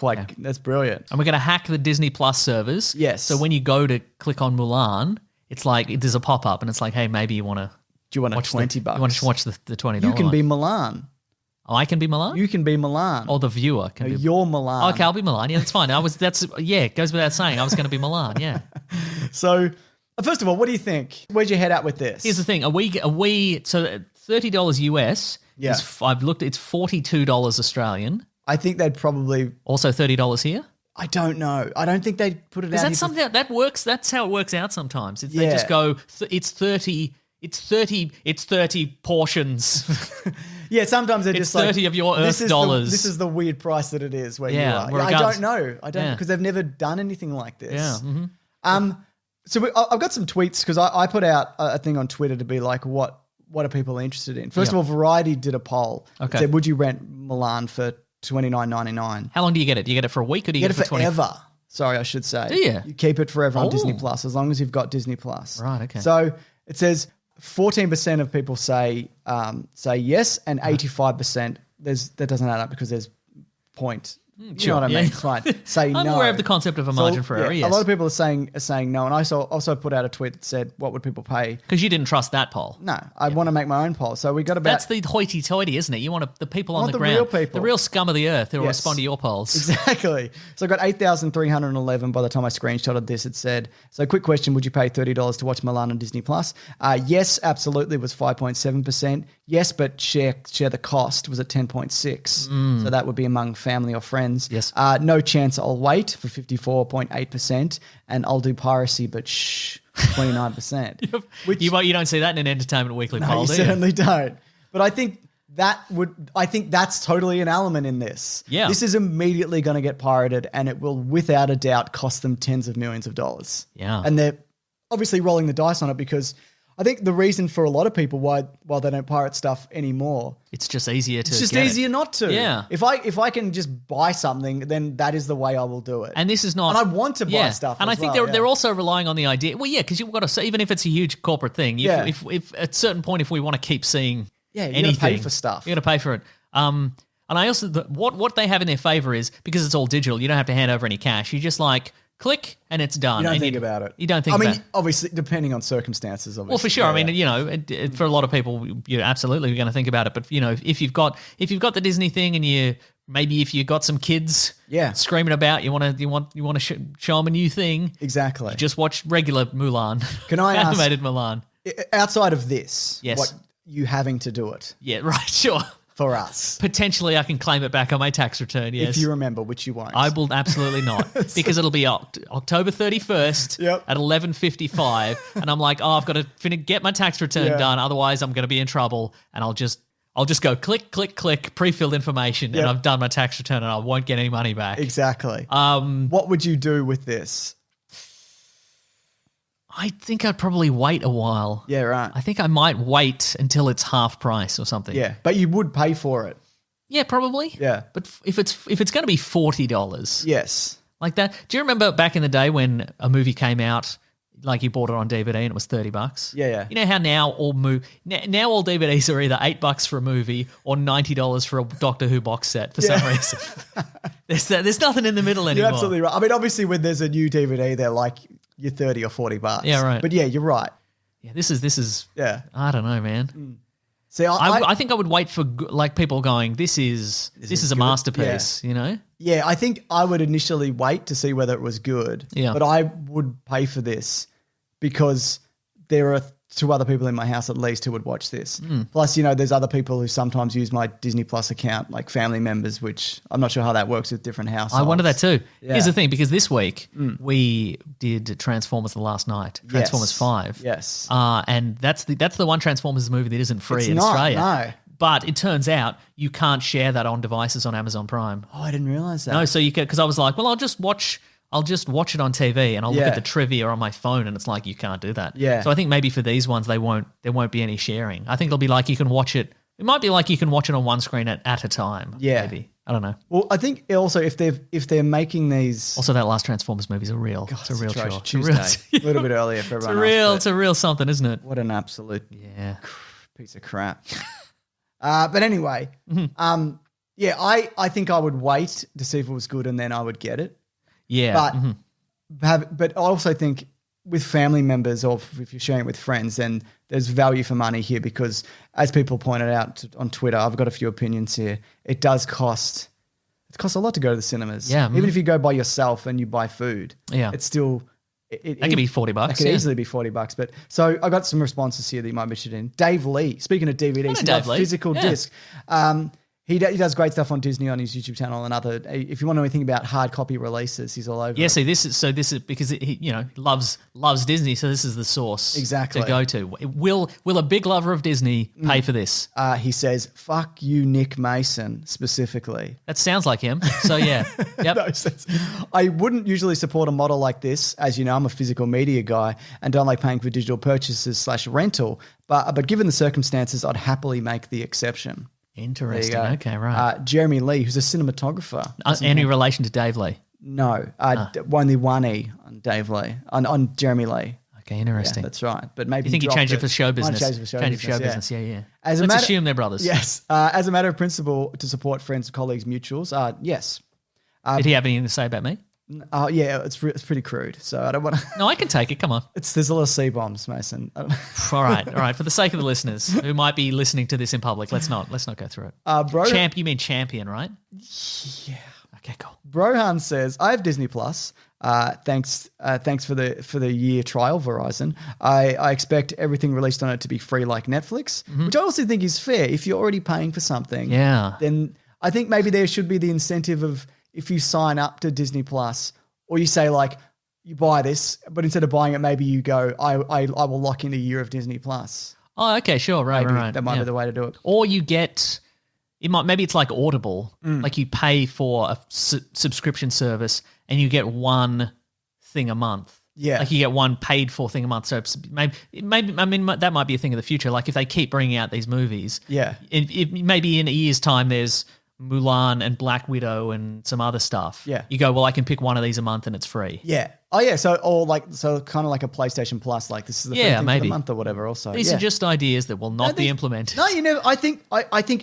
brilliant. And we're going to hack the Disney Plus servers. Yes. So when you go to click on Mulan, it's like there's a pop-up and it's like, hey, maybe you want to... Do you want $20? You want to watch the $20 You can one. be Mulan. I can be Mulan? You can be Mulan. Or the viewer can be... You're Mulan. Okay, I'll be Mulan. Yeah, that's fine. It goes without saying. I was going to be Mulan, yeah. So, first of all, what do you think? Where'd you head out with this? Here's the thing. So $30 US, I've looked, it's $42 Australian. I think they'd probably... Also $30 here? I don't know. I don't think they'd put it out. That's something that works. That's how it works out sometimes. They just go, it's 30 portions. Yeah, sometimes they're it's just 30 of your Earth dollars. This is the weird price that it is where you are. Well, I don't know. Because they've never done anything like this. Yeah. Mm-hmm. So I've got some tweets because I put out a thing on Twitter to be like, what are people interested in? First of all, Variety did a poll. Okay. It said, would you rent Mulan for $29.99? How long do you get it? Do you get it for a week or do you get it for forever? Sorry, I should say. Do you? You keep it forever on Disney Plus as long as you've got Disney Plus. Right, okay. So it says 14% of people say yes, and 85% that doesn't add up because there's point. You know what I mean? It's fine. Say no. I'm aware of the concept of a margin for error, yes. A lot of people are saying no, and I also put out a tweet that said, what would people pay? Because you didn't trust that poll. No, I want to make my own poll. So we got about... That's the hoity-toity, isn't it? You want the people on the ground. Real people. The real scum of the earth who will respond to your polls. Exactly. So I got 8,311 by the time I screenshotted this. It said, so quick question, would you pay $30 to watch Mulan on Disney Plus? Yes, absolutely was 5.7%. Yes, but share the cost was at 10.6%. So that would be among family or friends. Yes. No chance I'll wait for 54.8%, and I'll do piracy, but 29%. You don't see that in an Entertainment Weekly poll, you do you? certainly don't. But I think that's totally an element in this. Yeah. This is immediately going to get pirated, and it will without a doubt cost them tens of millions of dollars. Yeah. And they're obviously rolling the dice on it because I think the reason for a lot of people why they don't pirate stuff anymore, it's just easier to. It's just easier not to. Yeah. If I can just buy something, then that is the way I will do it. And this is not. And I want to buy stuff. And I think they're also relying on the idea. Well, yeah, because you've got to say, even if it's a huge corporate thing, if at a certain point, if we want to keep seeing anything, you pay for stuff. You got to pay for it. And I also what they have in their favor is because it's all digital, you don't have to hand over any cash. You just click, and it's done. You don't And think about it. You don't think I mean, about it. obviously, depending on circumstances, obviously. Well, for sure. I mean, for a lot of people, you're absolutely going to think about it. But if you've got the Disney thing, and maybe if you got some kids, screaming about, you want to show them a new thing. Exactly. Just watch regular Mulan. Can I ask, animated Mulan? Outside of this, yes, what you having to do it? Yeah, right. Sure. For us. Potentially I can claim it back on my tax return, yes. If you remember, which you won't. I will absolutely not, because it'll be October 31st at 11:55, and I'm like, I've got to get my tax return done, otherwise I'm going to be in trouble, and I'll just go click, click, click, pre-filled information, and I've done my tax return, and I won't get any money back. Exactly. What would you do with this? I think I'd probably wait a while. Yeah, right. I think I might wait until it's half price or something. Yeah, but you would pay for it. Yeah, probably. Yeah. But if it's going to be $40. Yes. Like that. Do you remember back in the day when a movie came out, like you bought it on DVD and it was $30? Yeah. You know how now all DVDs are either $8 for a movie or $90 for a Doctor Who box set for some reason. There's nothing in the middle anymore. You're absolutely right. I mean, obviously when there's a new DVD, they're like you're $30 or $40. Yeah, right. But yeah, you're right. Yeah, this is. Yeah. I don't know, man. See, I think I would wait for like people going, this is a masterpiece, Yeah, I think I would initially wait to see whether it was good. Yeah. But I would pay for this because there are two other people in my house at least who would watch this. Plus, there's other people who sometimes use my Disney Plus account, like family members, which I'm not sure how that works with different households. I wonder that too. Yeah. Here's the thing, because this week we did Transformers The Last Night, Transformers 5. Yes. And that's the one Transformers movie that isn't free in not, Australia. no. But it turns out you can't share that on devices on Amazon Prime. Oh, I didn't realize that. No, so you can, because I was like, well, I'll just watch it on TV and I'll look at the trivia on my phone, and it's like you can't do that. Yeah. So I think maybe for these ones there won't be any sharing. I think it'll be like you can watch it. It might be like you can watch it on one screen at a time. Yeah. Maybe. I don't know. Well, I think also if they're making these, Also, that last Transformers movie is a real. God, it's a real atrocious. chore. Tuesday, a little bit earlier for everyone else. It's a real something, isn't it? What an absolute piece of crap. But anyway, I think I would wait to see if it was good and then I would get it. Yeah. But I also think with family members, or if you're sharing it with friends, then there's value for money here because, as people pointed out on Twitter, I've got a few opinions here. It does cost. It costs a lot to go to the cinemas. Yeah. Even if you go by yourself and you buy food. Yeah. It's still. That could be $40. It could easily be $40. But so I got some responses here that you might be interested in. Dave Lee, speaking of DVDs, he's got a physical disc. He does great stuff on Disney on his YouTube channel and other. If you want to know anything about hard copy releases, he's all over. Yeah, it. see, this is because he loves Disney, so this is the source Exactly. to go to. Will a big lover of Disney pay for this? He says, "Fuck you, Nick Mason," specifically. That sounds like him. So yeah, yep. No sense. I wouldn't usually support a model like this. As you know, I'm a physical media guy and don't like paying for digital purchases / rental. But given the circumstances, I'd happily make the exception. Interesting. Okay, right. Jeremy Lee, who's a cinematographer. Any relation to Dave Lee? No, only one E on Dave Lee, on Jeremy Lee. Okay, interesting. Yeah, that's right. But maybe you think he changed it for show business? Change it for show business. Yeah. Let's assume they're brothers. Yes. As a matter of principle, to support friends, colleagues, mutuals. Yes. Did he have anything to say about me? Yeah, it's pretty crude. So I don't want to. No, I can take it. Come on. There's a lot of C-bombs, Mason. All right. For the sake of the listeners who might be listening to this in public, let's not go through it. Bro, you mean champion, right? Yeah. Okay, cool. Brohan says, I have Disney Plus. Thanks for the year trial, Verizon. I expect everything released on it to be free like Netflix, which I also think is fair. If you're already paying for something, then I think maybe there should be the incentive of if you sign up to Disney Plus, or you say like you buy this, but instead of buying it, maybe you go, I will lock in a year of Disney Plus. Oh, okay, sure, right. That might be the way to do it. Or you get. Maybe it's like Audible, like you pay for a subscription service and you get one thing a month. Yeah, like you get one paid for thing a month. So maybe that might be a thing of the future. Like if they keep bringing out these movies, maybe in a year's time there's Mulan and Black Widow and some other stuff. Yeah, you go, well, I can pick one of these a month and it's free. Yeah, Oh yeah, so kind of like a PlayStation Plus, like this is the 13th of the month or whatever. Also, these are just ideas that will not be implemented. No, you never. I think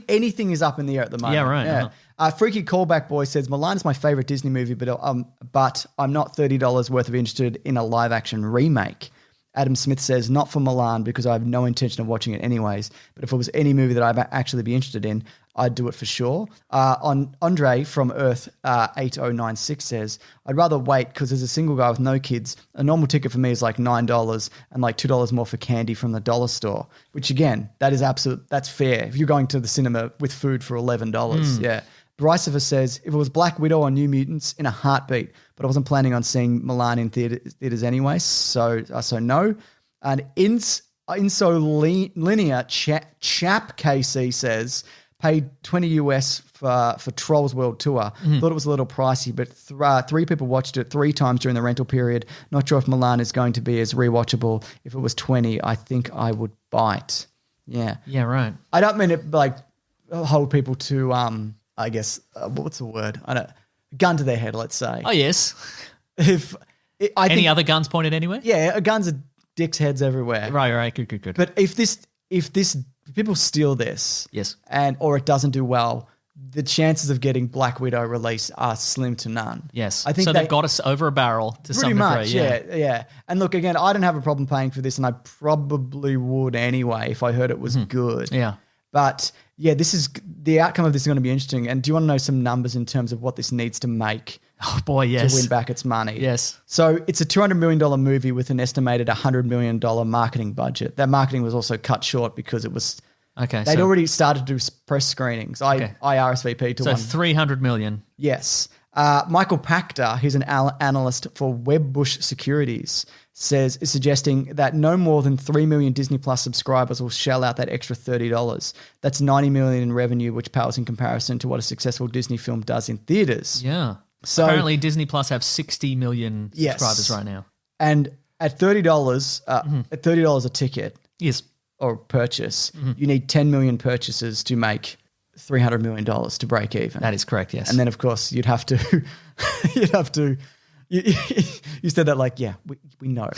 anything is up in the air at the moment. Yeah, right. Yeah. Freaky Callback Boy says Mulan is my favorite Disney movie, but I'm not $30 worth of interested in a live action remake. Adam Smith says, not for Mulan because I have no intention of watching it anyways. But if it was any movie that I'd actually be interested in, I'd do it for sure. Andre from Earth 8096 says, I'd rather wait because as a single guy with no kids, a normal ticket for me is like $9 and like $2 more for candy from the dollar store, which again, that's fair. If you're going to the cinema with food for $11, yeah. Brycever says, if it was Black Widow or New Mutants, in a heartbeat, but I wasn't planning on seeing Mulan in theaters anyway, so no. And Linear Chap KC says, paid $20 US for Trolls World Tour. Thought it was a little pricey, but 3 people watched it 3 times during the rental period. Not sure if Mulan is going to be as rewatchable. If it was 20, I think I would bite. Yeah. Yeah, right. I don't mean it like hold people to I guess what's the word? Gun to their head, let's say. Oh yes. Any other guns pointed anywhere? Yeah, guns are dicks' heads everywhere. Right. Good. But if people steal this, yes, or it doesn't do well, the chances of getting Black Widow released are slim to none. Yes, I think so they've got us over a barrel to some degree. Pretty much, yeah. And look, again, I don't have a problem paying for this, and I probably would anyway if I heard it was good. Yeah. But yeah, the outcome of this is going to be interesting. And do you want to know some numbers in terms of what this needs to make? Oh boy, yes. To win back its money. Yes. So it's a $200 million movie with an estimated $100 million marketing budget. That marketing was also cut short because it was they'd already started to do press screenings. I RSVP'd to one. So $300 million. Yes. Michael Pachter, who's an analyst for Wedbush Securities, is suggesting that no more than 3 million Disney Plus subscribers will shell out that extra $30. That's $90 million in revenue, which pales in comparison to what a successful Disney film does in theaters. Yeah. So apparently Disney Plus have 60 million subscribers right now. And at $30 a ticket, yes, or purchase, you need 10 million purchases to make $300 million to break even. That is correct, yes. And then, of course, you'd have to you said that like, yeah, we know.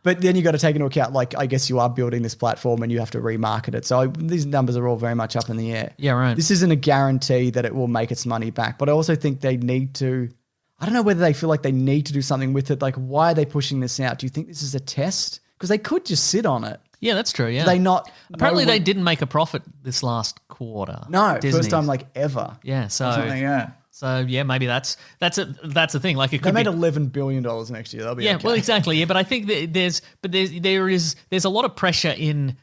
But then you got to take into account, like, I guess you are building this platform and you have to remarket it. So these numbers are all very much up in the air. Yeah, right. This isn't a guarantee that it will make its money back. But I also think they need to, I don't know whether they feel like they need to do something with it. Like, why are they pushing this out? Do you think this is a test? Because they could just sit on it. Yeah, that's true, yeah. Do they not? Apparently they didn't make a profit this last quarter. No, first time like ever. Yeah, So yeah, maybe that's the thing. Like it could they made $11 billion next year. That'll be okay. Well, exactly. Yeah, but I think that there's a lot of pressure in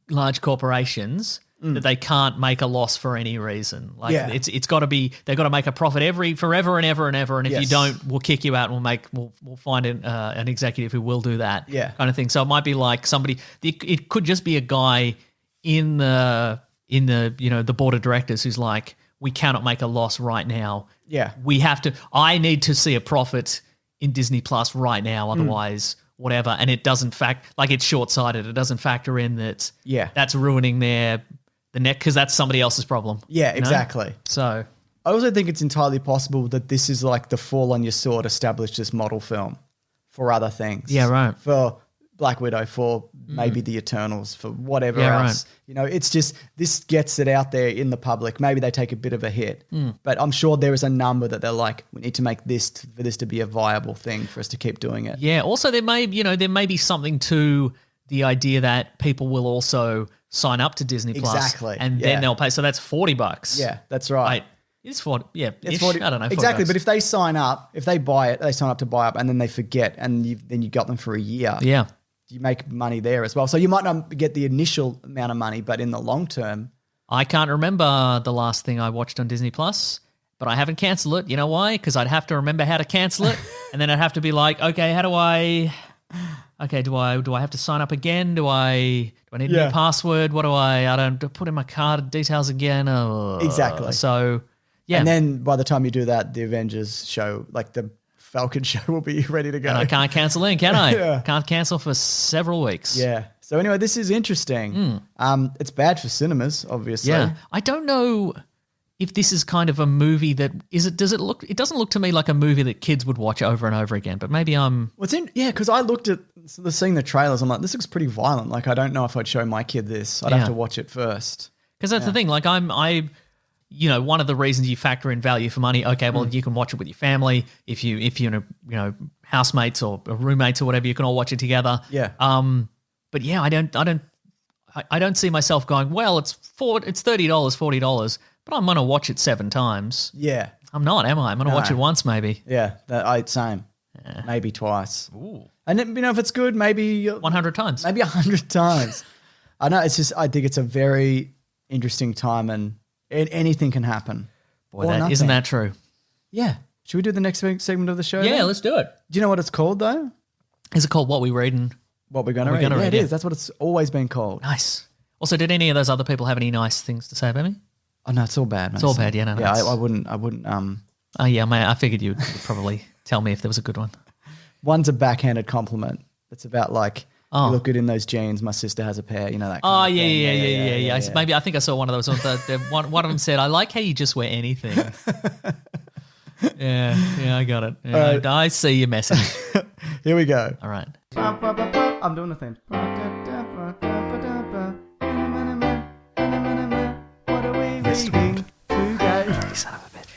large corporations that they can't make a loss for any reason. Like it's got to be, they've got to make a profit forever and ever and ever. And if you don't, we'll kick you out and we'll find an executive who will do that. Yeah. Kind of thing. So it might be like somebody. It could just be a guy in the the board of directors who's like, we cannot make a loss right now. Yeah. We have to, I need to see a profit in Disney Plus right now, otherwise whatever. And it doesn't it's short-sighted. It doesn't factor in that that's ruining the net because that's somebody else's problem. Yeah, exactly. So I also think it's entirely possible that this is like the fall on your sword established this model film for other things. Yeah, right. For Black Widow, for maybe the Eternals, for whatever else. Right. It's just, this gets it out there in the public. Maybe they take a bit of a hit, but I'm sure there is a number that they're like, we need to make this for this to be a viable thing for us to keep doing it. Yeah. Also, there may be something to the idea that people will also sign up to Disney Plus, exactly, and then they'll pay. So that's $40. Yeah, that's right. It's 40. Yeah, it's 40. I don't know. Exactly, $40. but if they sign up, if they buy it, they sign up to buy up, and then they forget, and then you got them for a year. Yeah. You make money there as well. So you might not get the initial amount of money, but in the long term. I can't remember the last thing I watched on Disney Plus, but I haven't canceled it. You know why? Because I'd have to remember how to cancel it, and then I'd have to be like, okay, how do I? Okay, do I have to sign up again? Do I need a new password? What do I don't put in my card details again? Exactly. So yeah, and then by the time you do that, the Avengers show, like the Falcon show, will be ready to go. And I can't cancel in, can I? Yeah. Can't cancel for several weeks. Yeah. So anyway, this is interesting. It's bad for cinemas, obviously. Yeah. I don't know if this is kind of a movie that it doesn't look to me like a movie that kids would watch over and over again, but maybe I'm... because I looked at seeing the trailers, I'm like, this looks pretty violent. Like, I don't know if I'd show my kid this. I'd have to watch it first. Because that's the thing. Like, one of the reasons you factor in value for money, okay, well, you can watch it with your family. If you're housemates or roommates or whatever, you can all watch it together. Yeah. But yeah, I don't see myself going, well, it's $30, $40, but I'm going to watch it 7 times. Yeah. I'm not, am I? I'm going to watch it once maybe. Yeah, same. Yeah. Maybe twice. Ooh. And if it's good, maybe 100 times. Maybe 100 times. I know, it's just, I think it's a very interesting time and anything can happen. Boy, isn't that true? Yeah. Should we do the next segment of the show? Yeah, then? let's do it. Do you know what it's called though? Is it called What We Reading? What We're Gonna Read. Yeah, it is. That's what it's always been called. Nice. Also, did any of those other people have any nice things to say about me? Oh no, it's all bad. It's all bad. Yeah, no. Yeah, I wouldn't. Oh yeah, mate, I figured you'd probably tell me if there was a good one. One's a backhanded compliment. It's about like, you look good in those jeans. My sister has a pair. You know that. Kind of thing. Yeah. Maybe I think I saw one of those ones. One of them said, "I like how you just wear anything." yeah, I got it. Yeah, right. I see your message. Here we go. All right. I'm doing the thing. What are we reading today? You son of a bitch.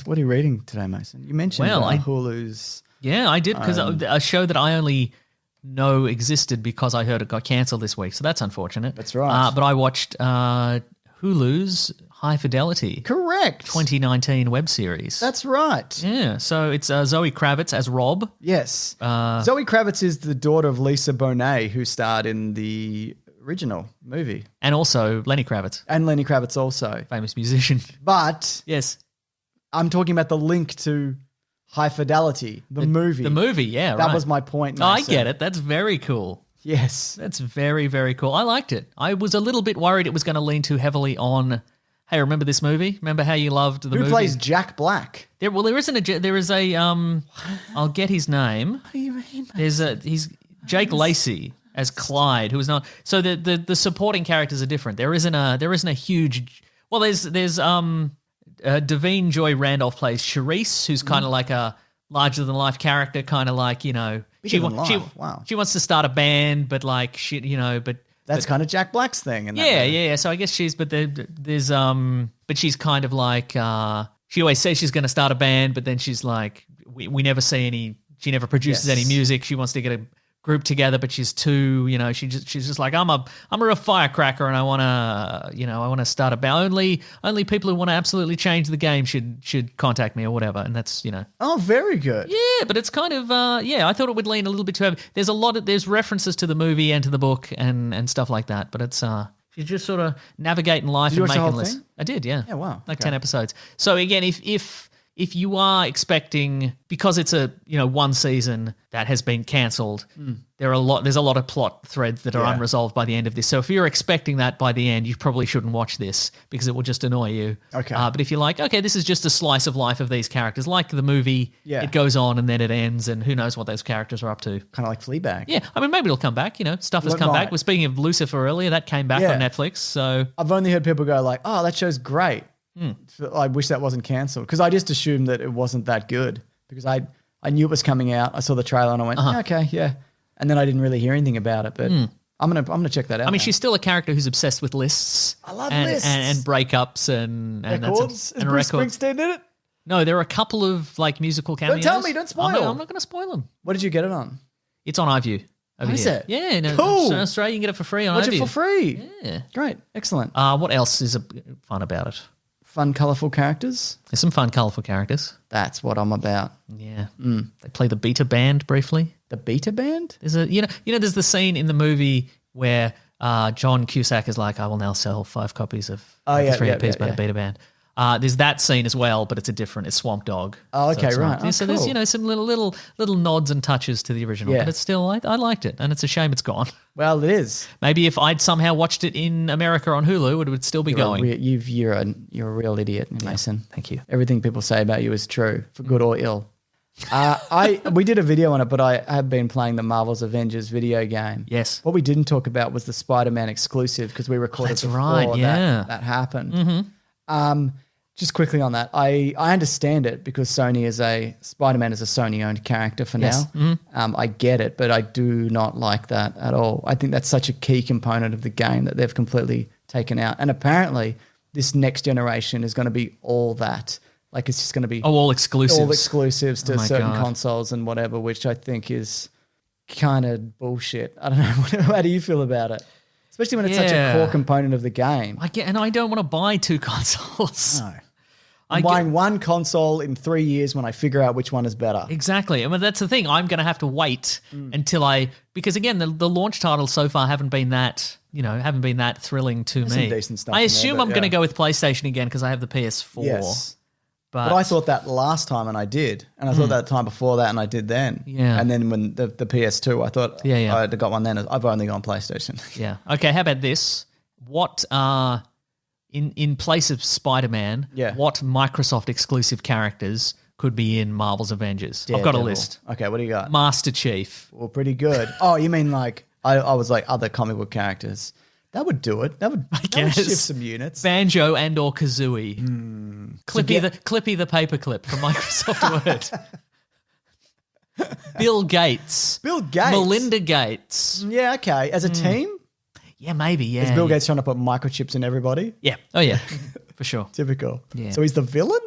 What are you reading today, Mason? You mentioned Hulu's. Yeah, I did, because a show that I only know existed because I heard it got cancelled this week, so that's unfortunate. That's right. But I watched Hulu's High Fidelity. Correct. 2019 web series. That's right. Yeah, so it's Zoe Kravitz as Rob. Yes. Zoe Kravitz is the daughter of Lisa Bonet, who starred in the original movie. And also Lenny Kravitz. And Lenny Kravitz also. Famous musician. But yes, I'm talking about the link to High Fidelity, the movie. The movie, yeah, That was my point. Oh, I get it. That's very cool. Yes. That's very, very cool. I liked it. I was a little bit worried it was going to lean too heavily on, hey, remember this movie? Remember how you loved the movie? Who plays Jack Black? There is a I'll get his name. What do you mean? He's Jake Lacey as Clyde, who is not. So the supporting characters are different. There isn't a huge. Well, there's Davine Joy Randolph plays Charisse, who's kind of like a larger than life character, kind of like, she wants to start a band, but like that's kind of Jack Black's thing. Yeah. So I guess but she's kind of like she always says she's going to start a band, but then she's like we never see any. She never produces any music. She wants to get a group together, but she's too, she's just like, I'm a real firecracker, and I want to start a band. Only people who want to absolutely change the game should contact me or whatever. And that's, Oh, very good. Yeah, but it's kind of, I thought it would lean a little bit too heavy. There's references to the movie and to the book and stuff like that, but it's, she's just sort of navigating life and making lists. I did, yeah. Yeah, wow. Like 10 episodes. So again, if you are expecting, because it's a one season that has been cancelled, there's a lot of plot threads that are unresolved by the end of this. So if you're expecting that by the end, you probably shouldn't watch this because it will just annoy you. Okay. But if you're like, okay, this is just a slice of life of these characters, like the movie, it goes on and then it ends, and who knows what those characters are up to. Kind of like Fleabag. Yeah, I mean, maybe it'll come back. Stuff has come back. We're speaking of Lucifer earlier, that came back on Netflix. So I've only heard people go like, "Oh, that show's great." I wish that wasn't cancelled, because I just assumed that it wasn't that good, because I knew it was coming out. I saw the trailer and I went, okay, yeah. And then I didn't really hear anything about it, but I'm gonna check that out. I mean, she's still a character who's obsessed with lists. I love lists and breakups and records. Is Bruce Springsteen in it? No, there are a couple of like musical cameos. Don't tell me, don't spoil. I'm not going to spoil them. What did you get it on? It's on iView. Is it? Yeah, no, cool. In Australia, you can get it for free on Watch iView. it for free. Yeah, great, excellent. What else is fun about it? Fun, colourful characters. There's some fun, colourful characters. That's what I'm about. Yeah. They play the beta band briefly. The beta band? There's there's the scene in the movie where John Cusack is like, I will now sell 5 copies of the 3 EPs by the beta band. There's that scene as well, but it's Swamp Dog. Oh, okay, so right. So cool. there's some little nods and touches to the original, but it's still I liked it, and it's a shame it's gone. Well, it is. Maybe if I'd somehow watched it in America on Hulu, it would still be going. You're a real idiot, Mason. Thank you. Everything people say about you is true, for good or ill. We did a video on it, but I have been playing the Marvel's Avengers video game. Yes. What we didn't talk about was the Spider-Man exclusive, because we recorded that happened. Mm-hmm. just quickly on that, I understand it because Spider-Man is a Sony-owned character for now. I get it, but I do not like that at all. I think that's such a key component of the game that they've completely taken out. And apparently this next generation is going to be all that. Like it's just going to be all exclusives. All exclusives to certain God. consoles and whatever, which I think is kind of bullshit. I don't know. How do you feel about it? Especially when it's such a core component of the game. And I don't want to buy 2 consoles. No. I'm buying one console in 3 years when I figure out which one is better. Exactly. I mean, that's the thing. I'm going to have to wait until because again, the launch titles so far haven't been that thrilling to There's me. some decent stuff I in assume there, I'm going to go with PlayStation again because I have the PS4. Yes. But I thought that last time and I did. And I thought that time before that and I did then. Yeah. And then when the PS2, I thought I'd got one then. I've only gone PlayStation. Yeah. Okay, how about this? What in place of Spider-Man, what Microsoft exclusive characters could be in Marvel's Avengers? I've got a list. Okay, what do you got? Master Chief. Well, pretty good. Oh, you mean like I was like other comic book characters. That would do it. That would shift some units. Banjo and or Kazooie. Clippy the paperclip from Microsoft Word. Bill Gates. Melinda Gates. Yeah, okay. As a team? Yeah, maybe, yeah. Is Bill Gates trying to put microchips in everybody? Yeah. Oh, yeah. For sure. Typical. Yeah. So he's the villain?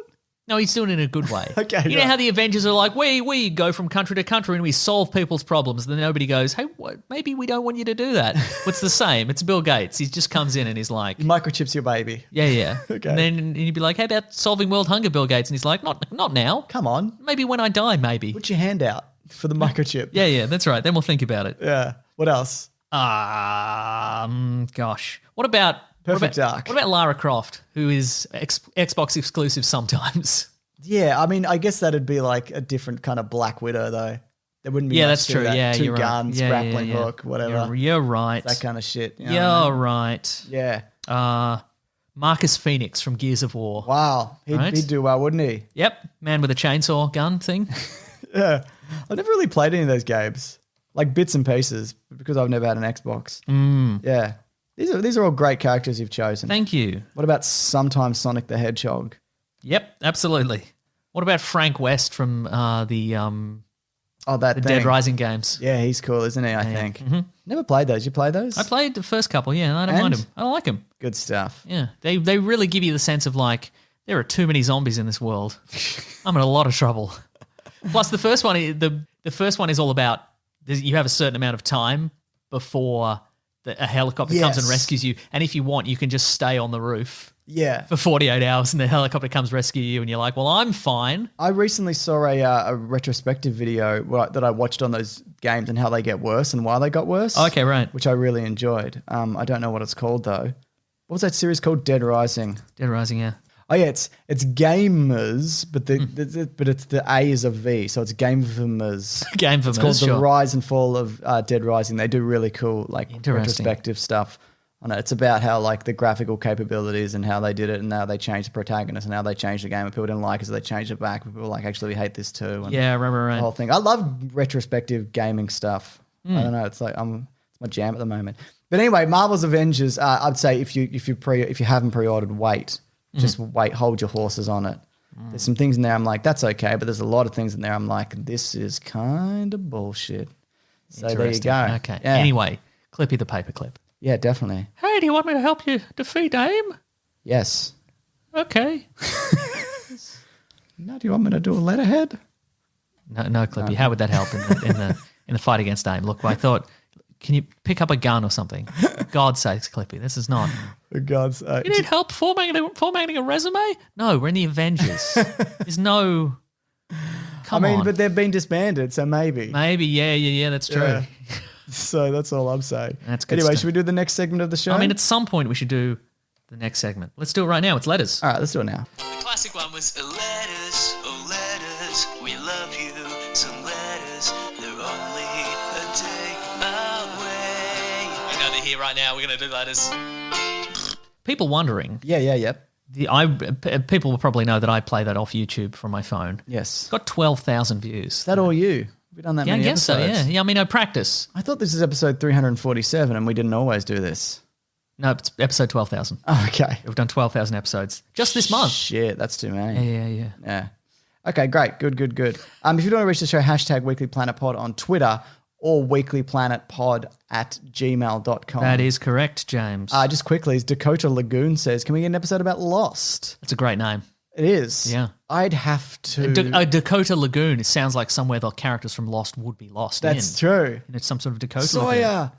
No, he's doing it in a good way. Okay. You know how the Avengers are like, we go from country to country and we solve people's problems. And then nobody goes, hey, maybe we don't want you to do that. It's the same. It's Bill Gates. He just comes in and he's like... Microchips your baby. Yeah. Okay. And then you'd be like, how about solving world hunger, Bill Gates? And he's like, not now. Come on. Maybe when I die, maybe. Put your hand out for the microchip. Yeah, that's right. Then we'll think about it. Yeah. What else? Gosh. What about... Perfect Dark. What about Lara Croft, who is Xbox exclusive sometimes? Yeah, I mean, I guess that'd be like a different kind of Black Widow, though. There wouldn't be much that's to true. that. Yeah, 2 you're guns, right. grappling hook, whatever. You're right. That kind of shit. You know You're right. Yeah. Marcus Phoenix from Gears of War. Wow. He'd do well, wouldn't he? Yep. Man with a chainsaw gun thing. Yeah. I've never really played any of those games. Like bits and pieces, because I've never had an Xbox. Yeah. These are all great characters you've chosen. Thank you. What about sometimes Sonic the Hedgehog? Yep, absolutely. What about Frank West from the Dead Rising games? Yeah, he's cool, isn't he, I think. Mm-hmm. Never played those. You play those? I played the first couple, yeah, and I don't mind them. I don't like them. Good stuff. Yeah, they really give you the sense of like, there are too many zombies in this world. I'm in a lot of trouble. Plus the first one is all about, you have a certain amount of time before a helicopter comes and rescues you, and if you want, you can just stay on the roof for 48 hours and the helicopter comes rescue you and you're like, well, I'm fine. I recently saw a retrospective video that I watched on those games and how they get worse and why they got worse. Okay, right. Which I really enjoyed. I don't know what it's called, though. What was that series called? Dead Rising. Dead Rising, yeah. Oh, yeah, it's gamers, but it's the A is a V, so it's Gamefamers. Gamefamers, It's called sure. The Rise and Fall of Dead Rising. They do really cool, like, retrospective stuff. I know it's about how, like, the graphical capabilities and how they did it and how they changed the protagonist and how they changed the game. And people didn't like it, so they changed it back. People were like, actually, we hate this too. And yeah, right. the whole thing. I love retrospective gaming stuff. I don't know. It's like it's my jam at the moment. But anyway, Marvel's Avengers. I'd say if you haven't pre-ordered, wait. Just wait, hold your horses on it. There's some things in there I'm like, that's okay, but there's a lot of things in there I'm like, this is kind of bullshit. So there you go. Okay. Yeah. Anyway, Clippy the paperclip. Yeah, definitely. Hey, do you want me to help you defeat AIM? Yes. Okay. Now, do you want me to do a letterhead? No, Clippy. How would that help in the fight against AIM? Look, I thought, can you pick up a gun or something? For God's sakes, Clippy, this is not. For God's sake. You need help formatting a resume? No, we're in the Avengers. There's no. Come on. But they've been disbanded, so maybe. Maybe, yeah, that's true. Yeah. So that's all I'm saying. That's good Anyway, stuff. should we do the next segment of the show? I mean, at some point we should do the next segment. Let's do it right now. It's letters. All right, let's do it now. The classic one was letters, oh letters, we love you. Some letters, they're only a day away. I know they're here right now. We're going to do letters. People wondering. Yep. People will probably know that I play that off YouTube from my phone. Yes. It's got 12,000 views. Is that all you? We've done that Yeah, I many guess so, episodes. yeah. I mean, I practice. I thought this is episode 347 and we didn't always do this. No, it's episode 12,000. Oh, okay. We've done 12,000 episodes just this month. Shit, that's too many. Yeah. Okay, great. Good. If you want to reach the show, #WeeklyPlanetPod on Twitter or weeklyplanetpod@gmail.com. That is correct, James. Just quickly, as Dakota Lagoon says, can we get an episode about Lost? That's a great name. It is. Yeah. I'd have to. Dakota Lagoon, it sounds like somewhere the characters from Lost would be lost That's true. And it's some sort of Dakota Sawyer, Lagoon.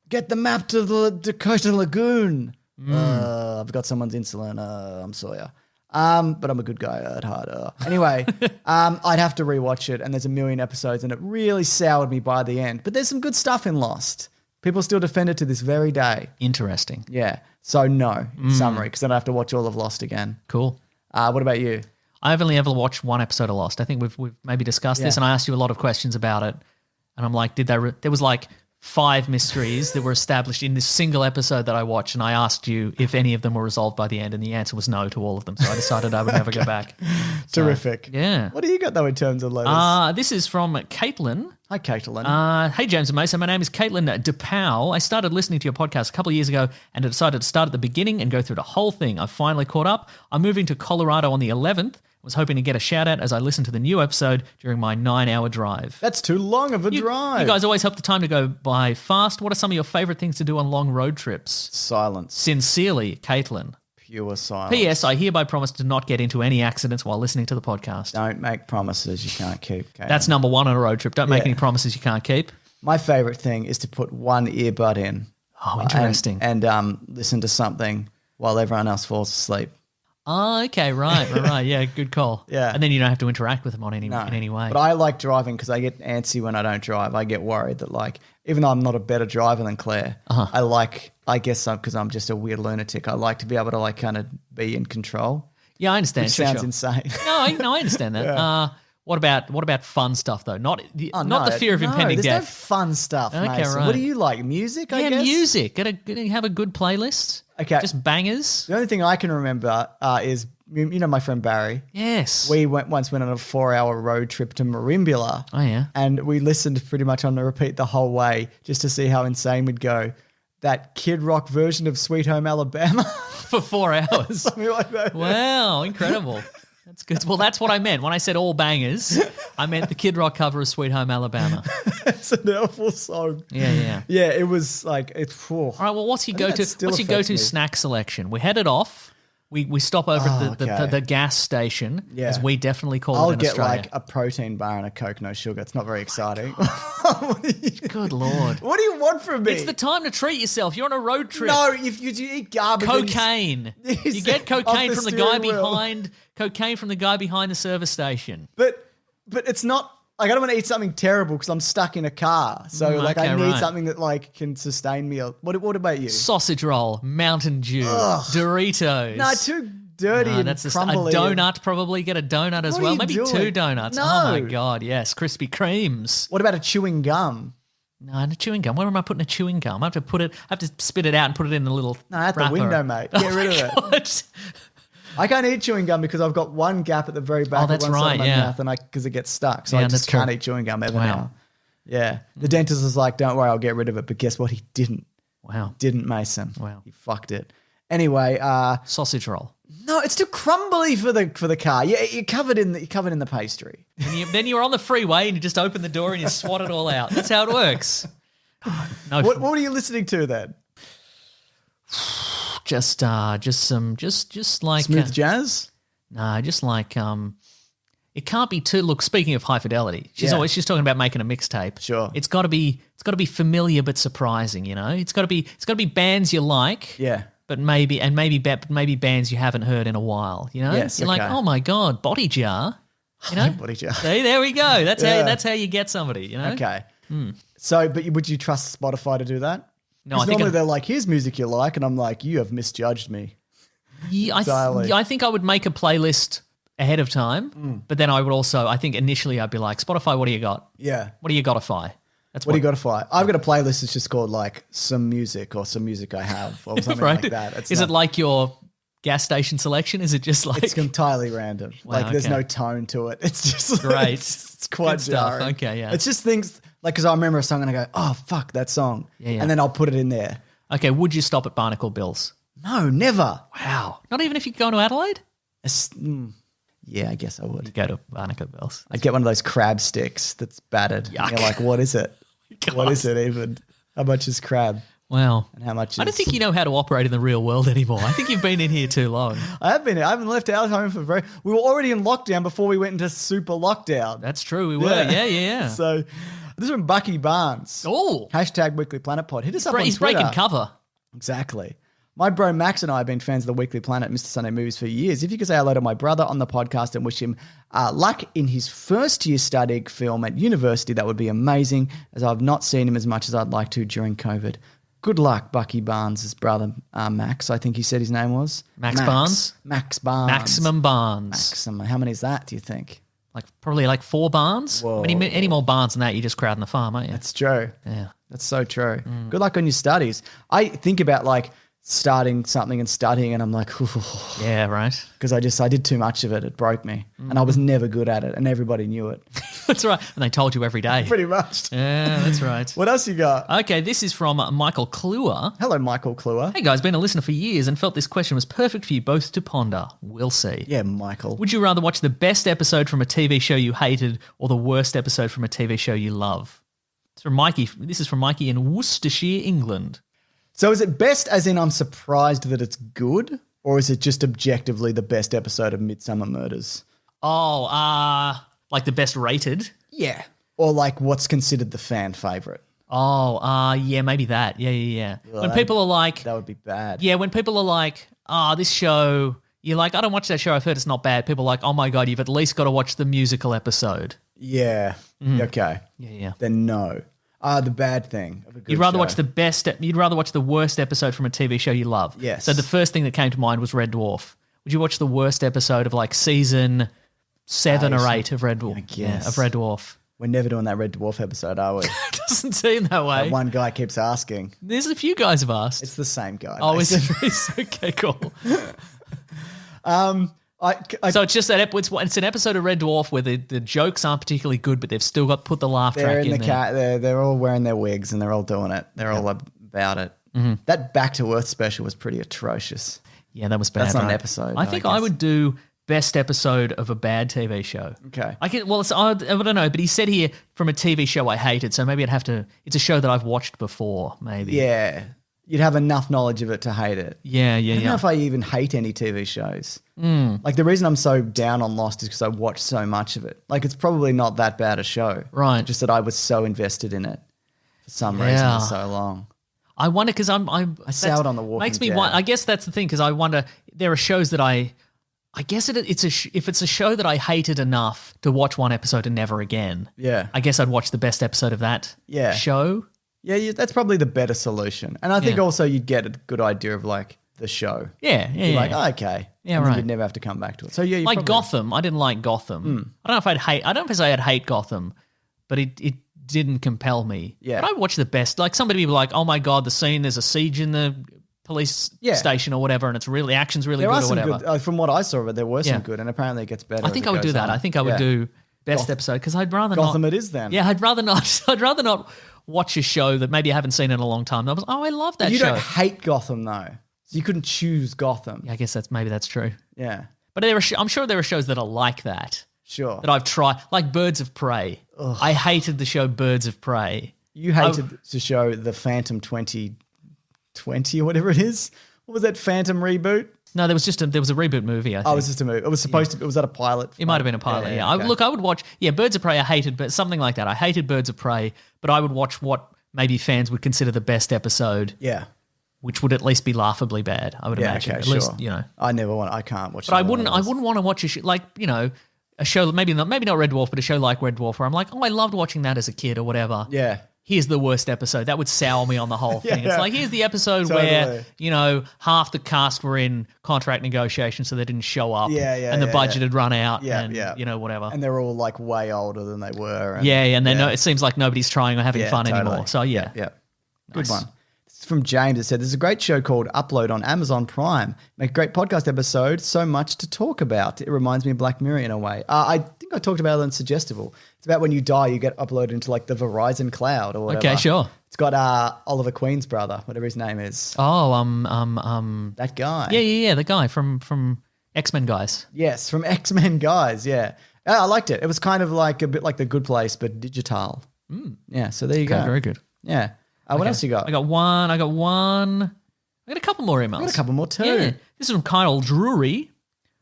get the map to the Dakota Lagoon. I've got someone's insulin. I'm Sawyer. But I'm a good guy at heart. Anyway, I'd have to rewatch it, and there's a million episodes, and it really soured me by the end. But there's some good stuff in Lost. People still defend it to this very day. Interesting. Yeah. So no, in summary, because then I have to watch all of Lost again. Cool. What about you? I've only ever watched one episode of Lost. I think we've maybe discussed this, and I asked you a lot of questions about it. And I'm like, there was like 5 mysteries that were established in this single episode that I watched, and I asked you if any of them were resolved by the end, and the answer was no to all of them. So I decided I would never go back. Terrific. Yeah. What do you got, though, in terms of letters? This is from Caitlin. Hi, Caitlin. Hey, James and Mason. My name is Caitlin DePow. I started listening to your podcast a couple of years ago and I decided to start at the beginning and go through the whole thing. I've finally caught up. I'm moving to Colorado on the 11th. Was hoping to get a shout out as I listened to the new episode during my 9-hour drive. That's too long of a drive. You guys always help the time to go by fast. What are some of your favorite things to do on long road trips? Silence. Sincerely, Caitlin. Pure silence. P.S. I hereby promise to not get into any accidents while listening to the podcast. Don't make promises you can't keep, Caitlin. That's number 1 on a road trip. Don't make any promises you can't keep. My favorite thing is to put one earbud in. Oh, interesting. And listen to something while everyone else falls asleep. Oh, okay, right. Yeah, good call. Yeah. And then you don't have to interact with them in any way. But I like driving because I get antsy when I don't drive. I get worried that, like, even though I'm not a better driver than Claire, I guess because I'm just a weird lunatic, I like to be able to, like, kind of be in control. Yeah, I understand. Which sounds insane. No, I understand that. Yeah. What about fun stuff though? Not the fear of impending there's death. no fun stuff. Okay, Mason. right. What do you like? Music? I guess. Music. Gotta have a good playlist. Okay, just bangers. The only thing I can remember is my friend Barry. Yes, we once went on a 4-hour road trip to Merimbula. Oh yeah, and we listened pretty much on the repeat the whole way just to see how insane we'd go. That Kid Rock version of Sweet Home Alabama for 4 hours. Something like that. Wow, incredible. That's good. Well, that's what I meant. When I said all bangers, I meant the Kid Rock cover of Sweet Home Alabama. It's an awful song. Yeah. Yeah, it was like, it's... All right, well, what's your go-to snack selection? We headed off. We stop over at the gas station, as we definitely call it in Australia. I'll get like a protein bar and a Coke, no sugar. It's not very exciting. Good Lord. What do you want from me? It's the time to treat yourself. You're on a road trip. No, if you eat garbage. Cocaine. You get cocaine from the guy behind the service station. But it's not... Like, I don't want to eat something terrible because I'm stuck in a car. So, I need something that, like, can sustain me. What about you? Sausage roll, Mountain Dew, Doritos. No, too dirty and that's crumbly. A donut, probably. Get a donut as well. Maybe doing? 2 donuts. No. Oh, my God, yes. Krispy Kremes. What about a chewing gum? No, a chewing gum. Where am I putting a chewing gum? I have to spit it out and put it in a little at wrapper. the window, mate. Get rid of it. I can't eat chewing gum because I've got one gap at the very back of one side of my mouth because it gets stuck. So I just can't eat chewing gum ever now. Yeah. The dentist was like, don't worry, I'll get rid of it. But guess what? He didn't. Wow. Didn't, Mason. Wow. He fucked it. Anyway. Sausage roll. No, it's too crumbly for the car. Yeah, you're covered in the pastry. Then you were on the freeway and you just open the door and you swat it all out. That's how it works. No. What are you listening to then? Just like smooth jazz. No, just like it can't be too. Look, speaking of high fidelity, she's talking about making a mixtape. Sure, it's got to be familiar but surprising. You know, it's got to be bands you like. Yeah, but maybe bands you haven't heard in a while. You know, yes, you're like, oh my God, Body Jar. You know, Body Jar. See, there we go. That's how you get somebody. You know. Okay. So, but would you trust Spotify to do that? No, I think normally they're like, here's music you like, and I'm like, you have misjudged me. Yeah, I think I would make a playlist ahead of time, but then I would also, I think initially I'd be like, Spotify, what do you got? Yeah. What do you Gotify? What do you Gotify? I've got a playlist that's just called like Some Music or Some Music I Have or something right? like that. Is it like your gas station selection? Is it just like... It's entirely random. Wow, there's no tone to it. It's just... Great. It's quite jarring. Okay, yeah. It's just things... Like, because I remember a song and I go, oh, fuck, that song. Yeah. And then I'll put it in there. Okay, would you stop at Barnacle Bill's? No, never. Wow. Not even if you go to Adelaide? Yeah, I guess I would. You go to Barnacle Bill's. I'd get one of those crab sticks that's battered. Yuck. And you're like, what is it? God. What is it even? How much is crab? Wow. And how much is... I don't think you know how to operate in the real world anymore. I think you've been in here too long. I have been here. I haven't left our home for very... We were already in lockdown before we went into super lockdown. That's true, we were. Yeah. So this is from Bucky Barnes. Oh. Hashtag Weekly Planet Pod. Hit us up on He's Twitter. breaking cover. Exactly. My bro Max and I have been fans of the Weekly Planet, Mr. Sunday Movies for years. If you could say hello to my brother on the podcast and wish him luck in his first year studying film at university, that would be amazing, as I've not seen him as much as I'd like to during COVID. Good luck, Bucky Barnes' brother, Max, I think he said his name was. Max Barnes? Max Barnes. Maximum Barnes. Maximum. How many is that, do you think? Probably 4 barns. Whoa. Any more barns than that, you're just crowding the farm, aren't you? That's true. Yeah. That's so true. Good luck on your studies. I think about starting something and studying and I'm like, yeah, right. Because I did too much of it. It broke me. And I was never good at it and everybody knew it. That's right. And they told you every day. Pretty much. Yeah, that's right. What else you got? Okay, this is from Michael Kluwer. Hello, Michael Kluwer. Hey guys, been a listener for years and felt this question was perfect for you both to ponder. We'll see. Yeah, Michael. Would you rather watch the best episode from a TV show you hated or the worst episode from a TV show you love? It's from Mikey. This is from Mikey in Worcestershire, England. So is it best as in I'm surprised that it's good, or is it just objectively the best episode of Midsummer Murders? Oh, like the best rated? Yeah. Or what's considered the fan favourite? Oh, yeah, maybe that. Yeah. When people are like... That would be bad. Yeah, when people are like, this show... You're like, I don't watch that show. I've heard it's not bad. People are like, oh my God, you've at least got to watch the musical episode. Yeah. Okay. Yeah. Then no. The bad thing of a good You'd rather show. watch you'd rather watch the worst episode from a TV show you love. Yes. So the first thing that came to mind was Red Dwarf. Would you watch the worst episode of season 7 or 8 of Red Dwarf? I guess. Yeah, of Red Dwarf. We're never doing that Red Dwarf episode, are we? It doesn't seem that way. That one guy keeps asking. There's a few guys have asked. It's the same guy. Oh, is basically. it? Okay, cool. So it's just that it's an episode of Red Dwarf where the jokes aren't particularly good, but they've still got put the laugh track in there. They're all wearing their wigs and they're all doing it. They're all about it. Mm-hmm. That Back to Earth special was pretty atrocious. Yeah, that was bad. That's not an right? episode. I think I would do best episode of a bad TV show. Okay. I don't know, but he said here from a TV show I hated, so maybe I'd have to. It's a show that I've watched before, maybe. Yeah. You'd have enough knowledge of it to hate it. Yeah. I don't know if I even hate any TV shows. The reason I'm so down on Lost is because I watched so much of it. It's probably not that bad a show. Right. Just that I was so invested in it for some reason for so long. I wonder because I soured on The Walking makes me Dead. I guess that's the thing because I wonder there are shows that I guess if it's a show that I hated enough to watch one episode and never again. Yeah. I guess I'd watch the best episode of that show. Yeah, that's probably the better solution. And I think also you'd get a good idea of the show. Yeah. You're like, okay. Yeah, and right. then you'd never have to come back to it. So yeah, you probably... Gotham. I didn't like Gotham. I don't know if I'd hate Gotham, but it didn't compel me. Yeah. But I watched the best. Somebody would be like, oh my God, there's a siege in the police station or whatever, and the action's really there good are or some whatever. Good, from what I saw of it, there were some good, and apparently it gets better. I think I would do that. I think I would do best episode because I'd rather Gotham not. it is then. Yeah, I'd rather not. I'd rather not watch a show that maybe I haven't seen in a long time. I love that you show. You don't hate Gotham though, so you couldn't choose Gotham. Yeah, I guess that's true. Yeah, but I'm sure there are shows that are like that. Sure. That I've tried, like Birds of Prey. Ugh. I hated the show Birds of Prey. You hated the show The Phantom 2020 or whatever it is. What was that Phantom reboot? No, there was a reboot movie, I think. Oh, it was just a movie. It was supposed to. Was that a pilot? It might have been a pilot. Yeah. Okay. I would watch. Yeah, Birds of Prey. I hated, but something like that. I hated Birds of Prey, but I would watch what maybe fans would consider the best episode. Yeah. Which would at least be laughably bad. I would imagine. Okay, at sure. least, I can't watch. But I wouldn't want to watch a show maybe not Red Dwarf, but a show like Red Dwarf where I'm like, oh, I loved watching that as a kid or whatever. Yeah. Here's the worst episode. That would sour me on the whole thing. Yeah. It's like, here's the episode where, half the cast were in contract negotiations, so they didn't show up. And the budget had run out and, whatever. And they're all way older than they were. And, it seems like nobody's trying or having fun anymore. So, yeah. Good Nice. one. It's from James. It said, there's a great show called Upload on Amazon Prime. Make a great podcast episode. So much to talk about. It reminds me of Black Mirror in a way. I think I talked about it on Suggestible. It's about when you die, you get uploaded into like the Verizon cloud or whatever. Okay, sure. It's got Oliver Queen's brother, whatever his name is. Oh, that guy. Yeah, the guy from X-Men guys. Yes, from X-Men guys, yeah. I liked it. It was kind of like a bit like The Good Place, but digital. Yeah, so there you go. Very good. Yeah. What else you got? I got one. I got a couple more emails. I got a couple more too. Yeah. This is from Kyle Drury.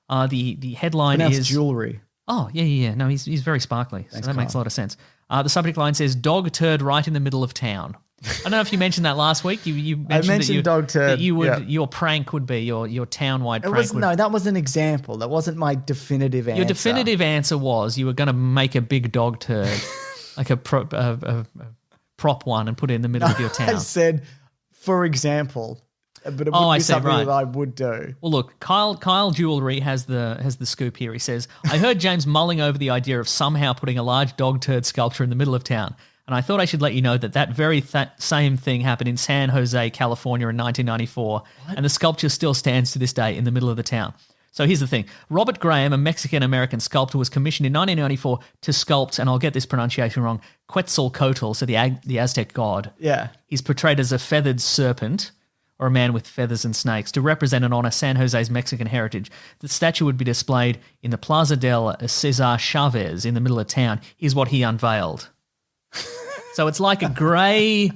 The headline Pronounced is jewelry. Oh, yeah. No, he's very sparkly. Thanks, so that makes a lot of sense. The subject line says, dog turd right in the middle of town. I don't know if you mentioned that last week. You mentioned that dog turd. That you would, your prank would be, your town-wide prank. No, that was an example. That wasn't my definitive answer. Your definitive answer was you were going to make a big dog turd, like a prop one, and put it in the middle of your town. I said, for example, but it would be something that I would do. Well, look, Kyle Jewelry has the scoop here. He says, I heard James mulling over the idea of somehow putting a large dog turd sculpture in the middle of town. And I thought I should let you know that very same thing happened in San Jose, California in 1994. And the sculpture still stands to this day in the middle of the town. So here's the thing. Robert Graham, a Mexican-American sculptor, was commissioned in 1994 to sculpt, and I'll get this pronunciation wrong, Quetzalcoatl, so the Aztec god. Yeah. He's portrayed as a feathered serpent or a man with feathers and snakes to represent and honor San Jose's Mexican heritage. The statue would be displayed in the Plaza del Cesar Chavez in the middle of town. Here's what he unveiled. So it's like a grey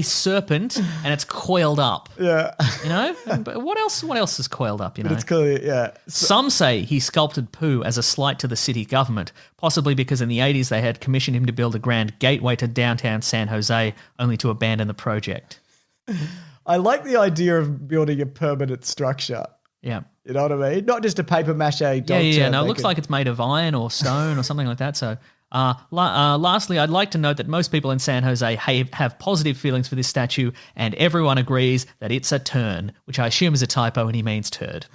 serpent, and it's coiled up. Yeah. You know? But what else is coiled up, you know? But it's clearly, yeah. Some say he sculpted Pooh as a slight to the city government, possibly because in the 80s they had commissioned him to build a grand gateway to downtown San Jose, only to abandon the project. I like the idea of building a permanent structure. Yeah. You know what I mean? Not just a paper mache dog turd. Yeah. No, it looks like it's made of iron or stone or something like that. So, lastly, I'd like to note that most people in San Jose have positive feelings for this statue, and everyone agrees that it's a turn, which I assume is a typo and he means turd.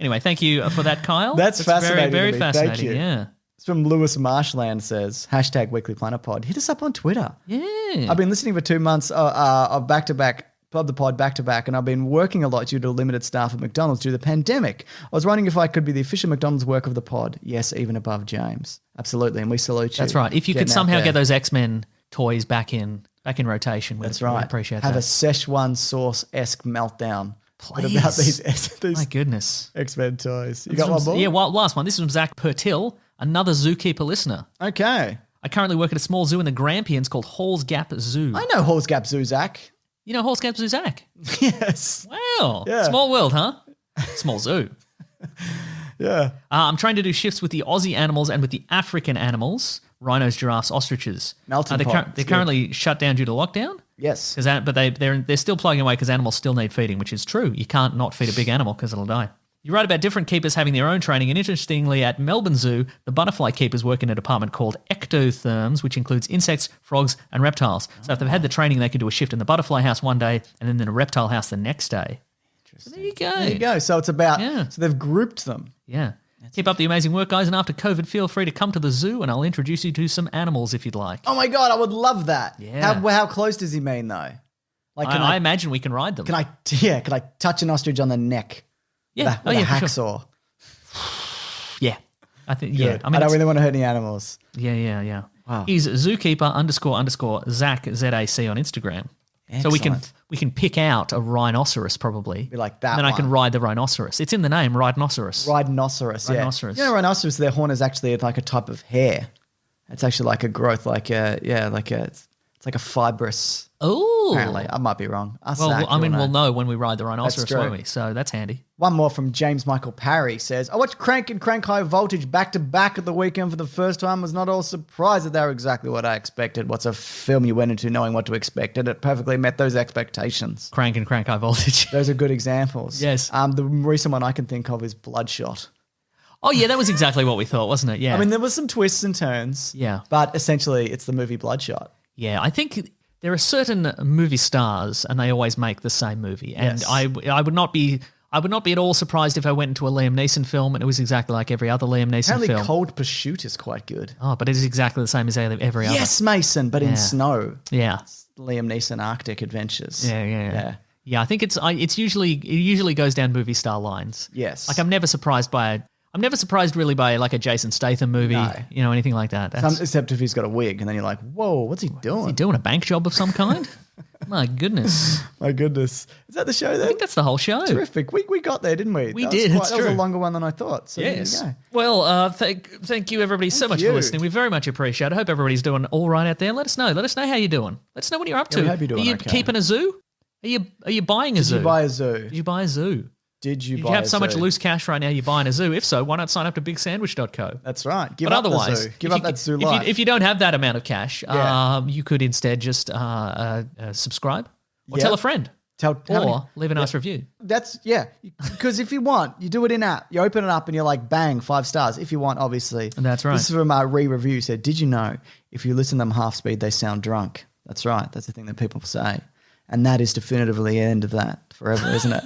Anyway, thank you for that, Kyle. That's fascinating. Very, very fascinating. Thank you. Yeah. It's from Lewis Marshland says, #WeeklyPlanetPod. Hit us up on Twitter. Yeah. I've been listening for 2 months of back-to-back, Pod the Pod back-to-back, and I've been working a lot due to limited staff at McDonald's due to the pandemic. I was wondering if I could be the official McDonald's work of the pod. Yes, even above James. Absolutely, and we salute you. That's right. If you could somehow get those X-Men toys back in rotation, that's right. We'd appreciate that. Have a Szechuan sauce-esque meltdown. Please. About these My goodness. X-Men toys. You got one more? Yeah, last one. This is from Zach Purrrrequel, another zookeeper listener. Okay. I currently work at a small zoo in the Grampians called Halls Gap Zoo. I know Halls Gap Zoo, Zach. You know Halls Gap Zoo, Zach? Yes. Wow. Yeah. Small world, huh? Small zoo. Yeah. I'm trying to do shifts with the Aussie animals and with the African animals, rhinos, giraffes, ostriches. Melting pot. They're currently shut down due to lockdown. Yes. But they're still plugging away because animals still need feeding, which is true. You can't not feed a big animal because it'll die. You write about different keepers having their own training, and interestingly, at Melbourne Zoo, the butterfly keepers work in a department called ectotherms, which includes insects, frogs, and reptiles. So if they've had the training, they can do a shift in the butterfly house one day and then in a reptile house the next day. So there you go. There you go. So it's about, so they've grouped them. Yeah. Keep up the amazing work, guys, and after COVID, feel free to come to the zoo and I'll introduce you to some animals if you'd like. Oh my God, I would love that. Yeah. How close does he mean though? Like, I imagine we can ride them. Can I touch an ostrich on the neck? Yeah. With a hacksaw. Sure. Yeah. I think, Good. yeah. I mean, I don't really want to hurt any animals. Yeah. Wow. He's zookeeper__ Zach, ZAC on Instagram. Excellent. So we can pick out a rhinoceros probably. Be like that. And then I can ride the rhinoceros. It's in the name, rhinoceros. Rhinoceros, yeah. Rhinoceros. You know, rhinoceros, their horn is actually like a type of hair. It's actually like a growth, it's like a fibrous. Oh. Apparently. I might be wrong. We'll know when we ride the rhinoceros, true. won't we? So that's handy. One more from James Michael Parry says, I watched Crank and Crank High Voltage back to back at the weekend for the first time. Was not all surprised that they were exactly what I expected. What's a film you went into knowing what to expect, and it perfectly met those expectations. Crank and Crank High Voltage. Those are good examples. Yes. The recent one I can think of is Bloodshot. Oh, yeah, that was exactly what we thought, wasn't it? Yeah. I mean, there was some twists and turns. Yeah. But essentially, it's the movie Bloodshot. Yeah, I think there are certain movie stars and they always make the same movie. And Yes. I would not be I would not be at all surprised if I went into a Liam Neeson film and it was exactly like every other Liam Neeson Apparently film. Cold Pursuit is quite good. Oh, but it is exactly the same as every other. Yes, Mason, but in snow. Yeah. Liam Neeson Arctic Adventures. Yeah. Yeah, I think it usually goes down movie star lines. Yes. Like I'm never surprised really by like a Jason Statham movie, anything like that. Except if he's got a wig, and then you're like, whoa, what's he doing? Is he doing a bank job of some kind? My goodness. My goodness. Is that the show then? I think that's the whole show. Terrific. We got there, didn't we? We did. That was a longer one than I thought. So yes. There you go. Well, thank you everybody so much for listening. We very much appreciate it. I hope everybody's doing all right out there. Let us know. Let us know how you're doing. Let us know what you're up to. We hope you're doing Are you okay. keeping a zoo? Are you buying a zoo? Did you buy a zoo? Did you buy a zoo? Did you have so much loose cash right now you're buying a zoo? If so, why not sign up to bigsandwich.co? That's right. But otherwise, give up that zoo life. If you don't have that amount of cash, you could instead just subscribe or tell a friend. Leave a nice review. That's, because if you want, you do it in-app. You open it up and you're like, bang, 5 stars. If you want, obviously. That's right. This is from our re-review. Said, did you know if you listen to them half speed, they sound drunk? That's right. That's the thing that people say. And that is definitively the end of that forever, isn't it?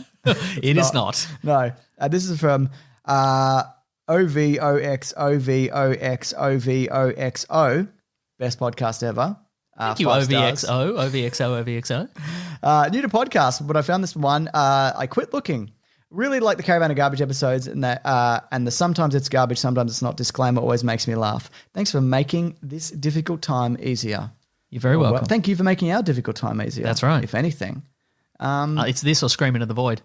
It is not. No. This is from OVOXOVOXOVOXO. Best podcast ever. Thank you, OVXO. New to podcast, but I found this one. I quit looking. Really like the Caravan of Garbage episodes, and the sometimes it's garbage, sometimes it's not disclaimer always makes me laugh. Thanks for making this difficult time easier. You're very welcome. Thank you for making our difficult time easier. That's right. If anything. It's this or Scream Into the Void.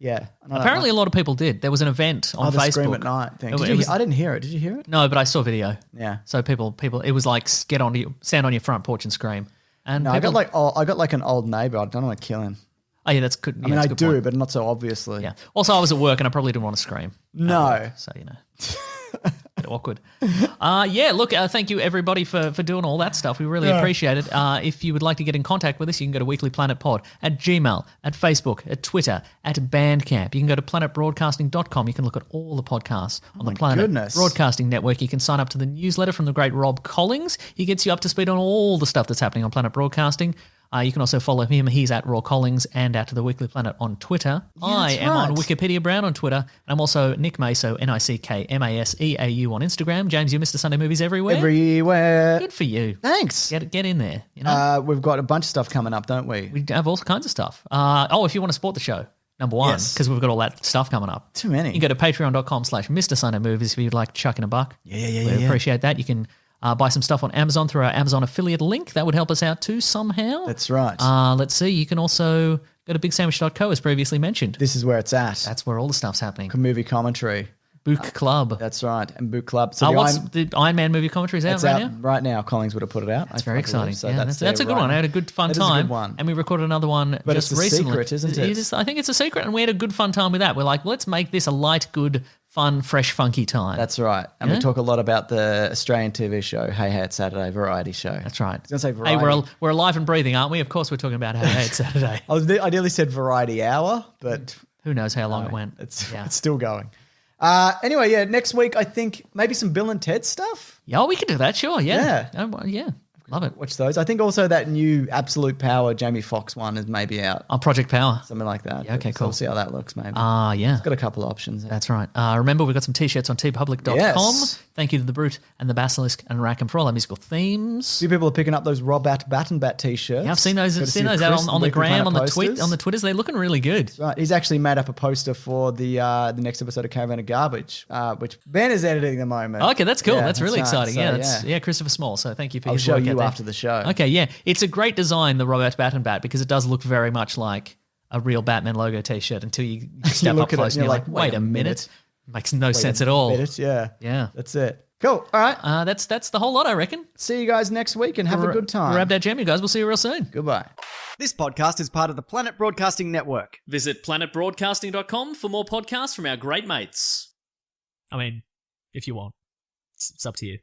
Yeah. Apparently a lot of people did. There was an event on the Facebook. Scream at Night thing. I didn't hear it. Did you hear it? No, but I saw video. Yeah. So people, it was like stand on your front porch and scream. And no, I got like an old neighbor. I don't want to kill him. Oh yeah, that's good. Yeah, I mean, I do, point. but not so obviously. Yeah. Also, I was at work and I probably didn't want to scream. No. So bit awkward. Look, thank you everybody for doing all that stuff. We really appreciate it. If you would like to get in contact with us, you can go to Weekly Planet Pod at Gmail, at Facebook, at Twitter, at Bandcamp. You can go to planetbroadcasting.com. You can look at all the podcasts on the Planet Broadcasting Network. You can sign up to the newsletter from the great Rob Collings. He gets you up to speed on all the stuff that's happening on Planet Broadcasting. You can also follow him. He's at Raw Collings and at The Weekly Planet on Twitter. I am on Wikipedia Brown on Twitter. And I'm also Nick Maso, NickMaseau on Instagram. James, you Mr. Sunday Movies everywhere? Everywhere. Good for you. Thanks. Get in there. You know? We've got a bunch of stuff coming up, don't we? We have all kinds of stuff. If you want to support the show, number one, because we've got all that stuff coming up. Too many. You can go to patreon.com/Mr. Sunday Movies if you'd like to chuck in a buck. We appreciate that. You can buy some stuff on Amazon through our Amazon affiliate link. That would help us out too somehow. That's right. Let's see. You can also go to bigsandwich.co as previously mentioned. This is where it's at. That's where all the stuff's happening. Movie commentary. Book Club. That's right. And Book Club. So the Iron Man movie commentary is out right now? Right now. Collings would have put it out. That's very exciting. So that's a good one. I had a good fun time. Is a good one. And we recorded another one but just it's a recently. Secret, isn't it? I think it's a secret, and we had a good fun time with that. We're like, let's make this a light, good, fun, fresh, funky time. That's right. And we talk a lot about the Australian TV show, Hey Hey It's Saturday, variety show. That's right. I was going to say variety. Hey, we're alive and breathing, aren't we? Of course we're talking about Hey Hey It's Saturday. I nearly said variety hour, but who knows how long it went. It's still going. Anyway, next week I think maybe some Bill and Ted stuff. Yeah, we could do that, sure. Yeah. Love it. Watch those. I think also that new Absolute Power Jamie Foxx one is maybe out. On Project Power. Something like that. Yeah, okay, so cool. We'll see how that looks maybe. Yeah. It's got a couple of options. That's right. Remember, we've got some T-shirts on tpublic.com. Yes. Thank you to The Brute and The Basilisk and Rackham for all our musical themes. A few people are picking up those Robat Battenbat T-shirts. Yeah, I've seen those out on the gram, on the Twitters. They're looking really good. That's right. He's actually made up a poster for the next episode of Caravan of Garbage, which Ben is editing at the moment. Okay, that's cool. Yeah, that's really exciting. So, Christopher Small. So thank you for I'll his show work you out there. after the show. Okay, yeah. It's a great design, the Robert Battenbat, because it does look very much like a real Batman logo T-shirt until you step up close and you're like, wait a minute. Makes no sense at all. Yeah. That's it. Cool. All right. That's the whole lot, I reckon. See you guys next week and have a good time. Grab that jam, you guys. We'll see you real soon. Goodbye. This podcast is part of the Planet Broadcasting Network. Visit planetbroadcasting.com for more podcasts from our great mates. I mean, if you want. It's up to you.